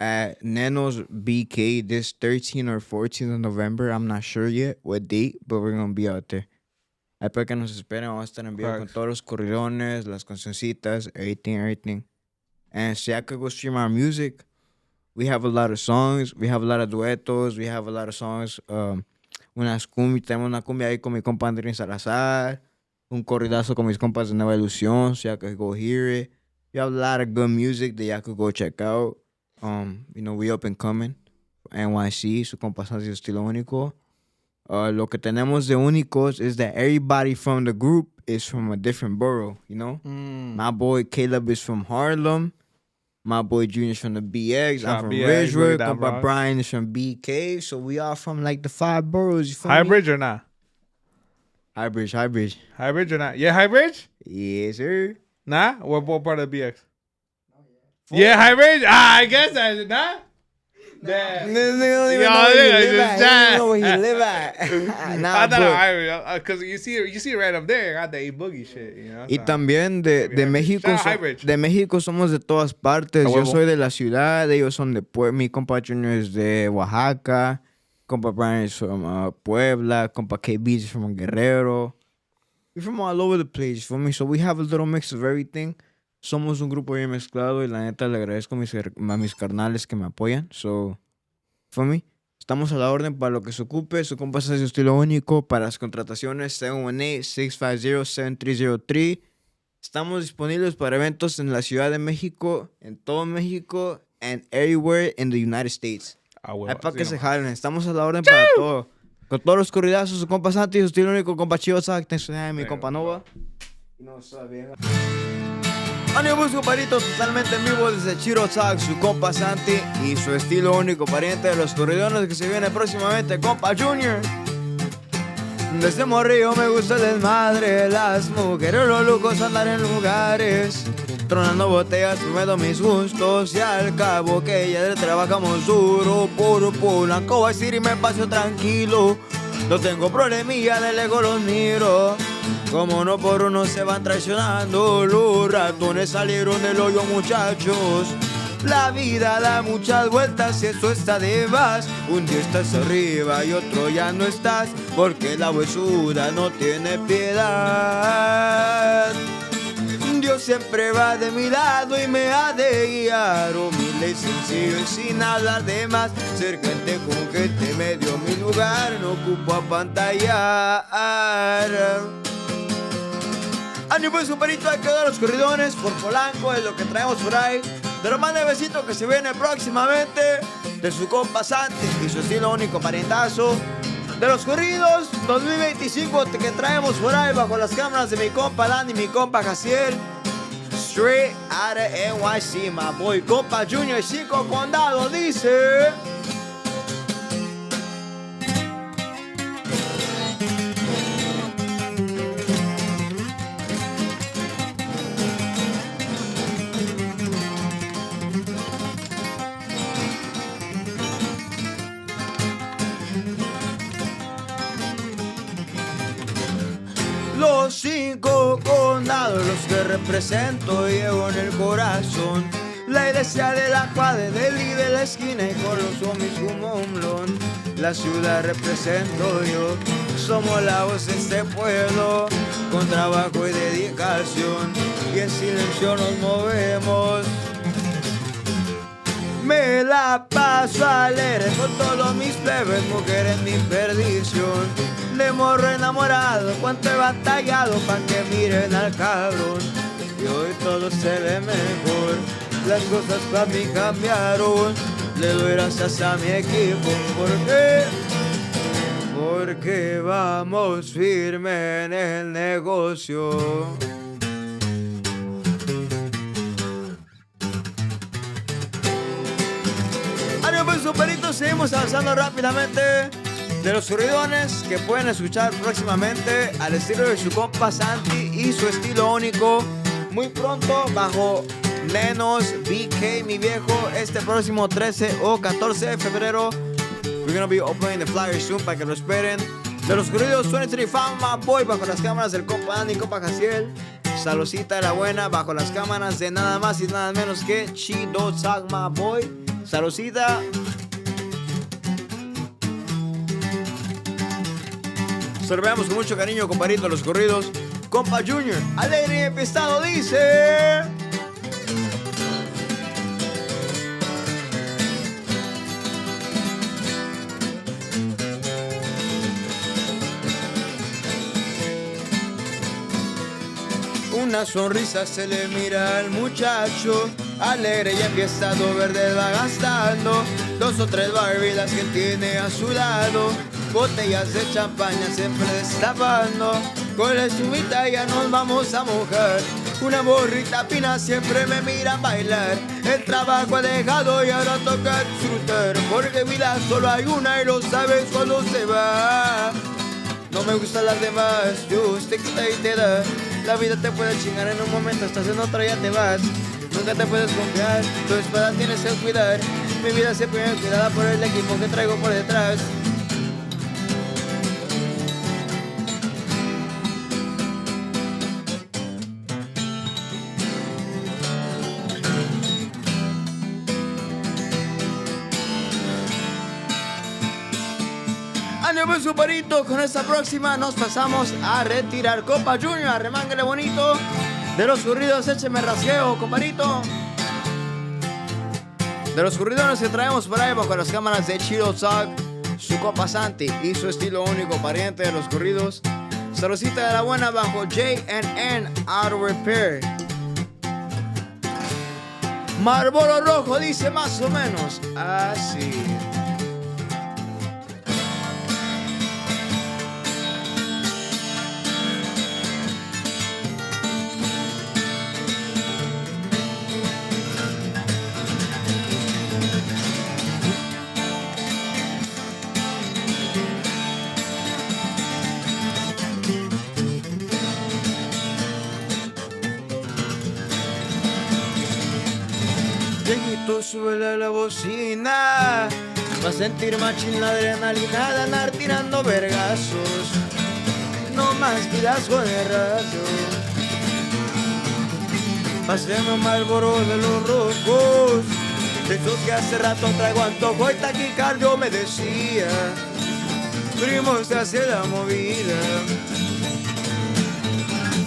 at Neno's BK this 13 or 14 of November. I'm not sure yet what date, but we're gonna be out there. Espero que nos esperen. Vamos a estar en vivo con todos los corridones, las cancioncitas, everything. And so I could go stream our music. We have a lot of songs. We have a lot of duetos. We have a lot of songs. Unas cumbias. Tenemos una cumbia ahí con mi compa Edwin Salazar. Un corridazo con mis compas de Nueva Ilusión. So y'all could go hear it. We have a lot of good music that y'all could go check out. We up and coming. NYC, su compa Santy Estilo Único. Lo que tenemos de únicos is that everybody from the group is from a different borough, you know? My boy Caleb is from Harlem. My boy Junior's from the BX. I'm from Ridgewood. Compa Brian is from BK. So we are from like the 5 boroughs. You feel High me? Bridge or not? High Bridge. High Bridge or not? Yeah, High Bridge? Yes, sir. Nah? What part of the BX? Yeah, High Bridge? I guess I nah? This nigga don't know where he live at. Nah, I thought because you see it right up there. Got the A Boogie shit, you know. Y también de México, de México somos de todas partes. Yo soy de la ciudad, ellos son de Puebla. Mi compa Junior es de Oaxaca. Compa Brian is from Puebla. Compa KB is from Guerrero. We're from all over the place, for me. So we have a little mix of everything. Somos un grupo bien mezclado y la neta le agradezco a mis carnales que me apoyan. So, for me, estamos a la orden para lo que se ocupe. Su compa es Estilo Único. Para las contrataciones, 718-650-7303. Estamos disponibles para eventos en la Ciudad de México, en todo México, and everywhere in the United States. Hay para que se jalen. Estamos a la orden para todo. Con todos los corridazos, su compa Santy, su Estilo Único, compa Chido, mi compa Nova. No sabía. Ánimos, compadritos, totalmente en vivo desde Chido, su compa Santy y su Estilo Único, pariente de los corridones que se viene próximamente, compa Junior. Desde morrillo me gusta el desmadre, las mujeres, los lujos, andar en lugares. tronando botellas, probando mis gustos. Y al cabo que ya trabajamos duro por Polanco City y me paso tranquilo. No tengo problemilla, del ego los miro. Como uno por uno se van traicionando. Los ratones salieron del hoyo, muchachos. La vida da muchas vueltas y eso está de más. Un día estás arriba y otro ya no estás, porque la huesuda no tiene piedad. Dios siempre va de mi lado y me ha de guiar. Humilde y sencillo y sin hablar de más. Ser gente con gente me dio mi lugar. No ocupo a pantallar. Ánimo y superito, hay que dar los corridones por Polanco, es lo que traemos por ahí. De lo más besito que se viene próximamente, de su compa Santy y su estilo único parientazo. De los corridos 2025 que traemos por ahí bajo las cámaras de mi compa Dan y mi compa Jaciel. Straight out of NYC, my boy, compa Junior 5 Condado dice. Los 5 condados, los que represento, llevo en el corazón. La iglesia de la cuadra, del y de la esquina y con los homies como un blon. La ciudad represento yo, somos la voz de este pueblo. Con trabajo y dedicación, y en silencio nos movemos. Me la paso alegre con todos mis plebes, mujeres mi perdición. De morro enamorado, cuánto he batallado pa' que miren al cabrón. Y hoy todo se ve mejor, las cosas pa' mí cambiaron. Le doy gracias a mi equipo, ¿por qué? Porque vamos firme en el negocio. Pues superitos, seguimos avanzando rápidamente. De los corridones que pueden escuchar próximamente al estilo de su compa Santy y su estilo único. Muy pronto bajo Nenos BK, mi viejo, este próximo 13 o 14 de febrero. We're gonna be opening the flyers soon para que lo esperen. De los corridos 23 Fama Boy bajo las cámaras del compa Dan y compa Jaciel. Saludcita de la buena bajo las cámaras de nada más y nada menos que Chido Sagma Boy. Saludcita. Saludamos con mucho cariño, compadrito, los corridos. Compa Junior, alegre y empestado, dice. Una sonrisa se le mira al muchacho, alegre y empiezado, verde va gastando 2 o 3 Barbie las que tiene a su lado, botellas de champaña siempre destapando, con la espumita ya nos vamos a mojar, una borrita pina siempre me mira a bailar, el trabajo ha dejado y ahora toca disfrutar, porque vida solo hay una y lo sabes cuando se va. No me gustan las demás, Dios te quita y te da. La vida te puede chingar en un momento, estás en otra y ya te vas. Nunca te puedes confiar, tu espada tienes que cuidar. Mi vida siempre es cuidada por el equipo que traigo por detrás. Ánimo superito, con esta próxima nos pasamos a retirar. Compa Junior, arremángale bonito. De los corridos, écheme rasgueo, comparito. De los corridones que traemos por ahí bajo las cámaras de Chido, su compa Santy y su estilo único, pariente de los corridos. Saludcita de la buena bajo JNN Auto Repair. Marlboro rojo dice más o menos así. tú súbele la bocina. Va a sentir machín la adrenalina de andar tirando vergazos. No más vidas con el radio. Pasemos Marlboro de los rojos. De esos que hace rato traigo antojo y taquicardio me decía. Primo, se hace la movida.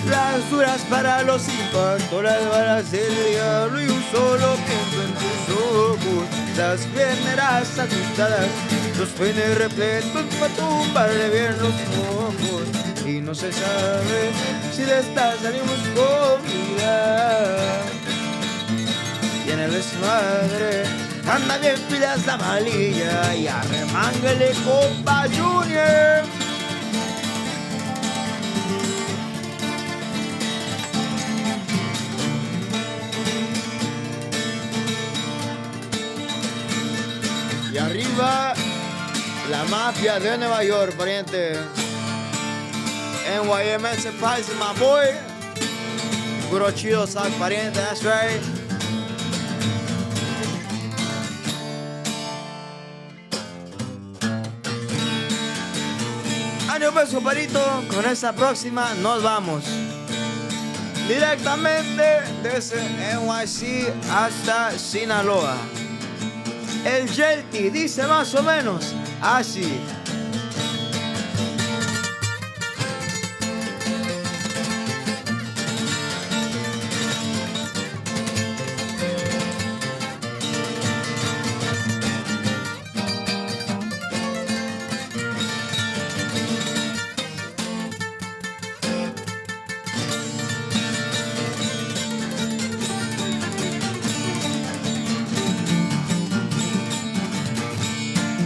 Las duras para los impactos, las balas del diablo y un solo pienso en tus ojos. Las piernas ajustadas, los peines repletos para tumbarle bien los ojos. Y no se sabe si de esta salimos con vida. Y en el desmadre anda bien pilas la malilla y arremángale compa Junior. Y arriba la mafia de Nueva York, pariente. NYM Enterprises, my boy. Puro chido, sac, pariente, that's right. Año pues, compadrito, con esta próxima nos vamos. Directamente desde NYC hasta Sinaloa. El Yelty dice más o menos así.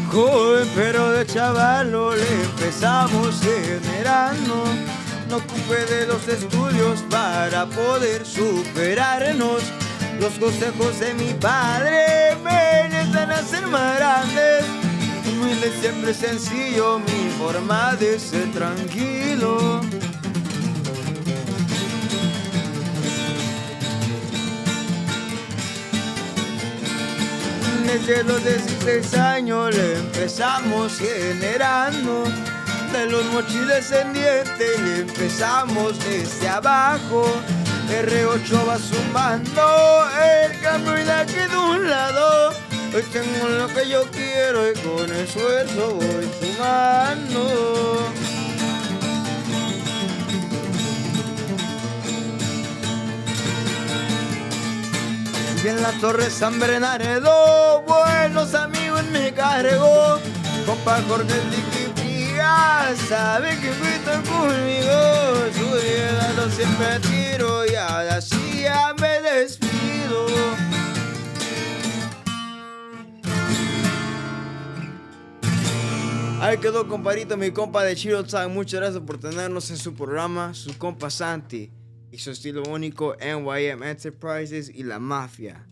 Joven pero de chavalo le empezamos generando. No ocupé de los estudios para poder superarnos. Los consejos de mi padre me necesitan hacer más grandes. Humilde siempre sencillo, mi forma de ser tranquilo. Desde los 16 años le empezamos generando. De los mochis descendientes le empezamos desde abajo. R8 va zumbando el cambio y de aquí de un lado. Hoy tengo lo que yo quiero y con esfuerzo voy sumando. Y en la Torre San Bernardo, buenos amigos me cargó. Compa Jorge Tiquipía, sabe que cuentan conmigo. Su regalo siempre tiro y ahora sí ya me despido. Ahí quedó, compadrito, mi compa de Chido. Muchas gracias por tenernos en su programa. Su compa Santy y su estilo único, NYM Enterprises y la mafia.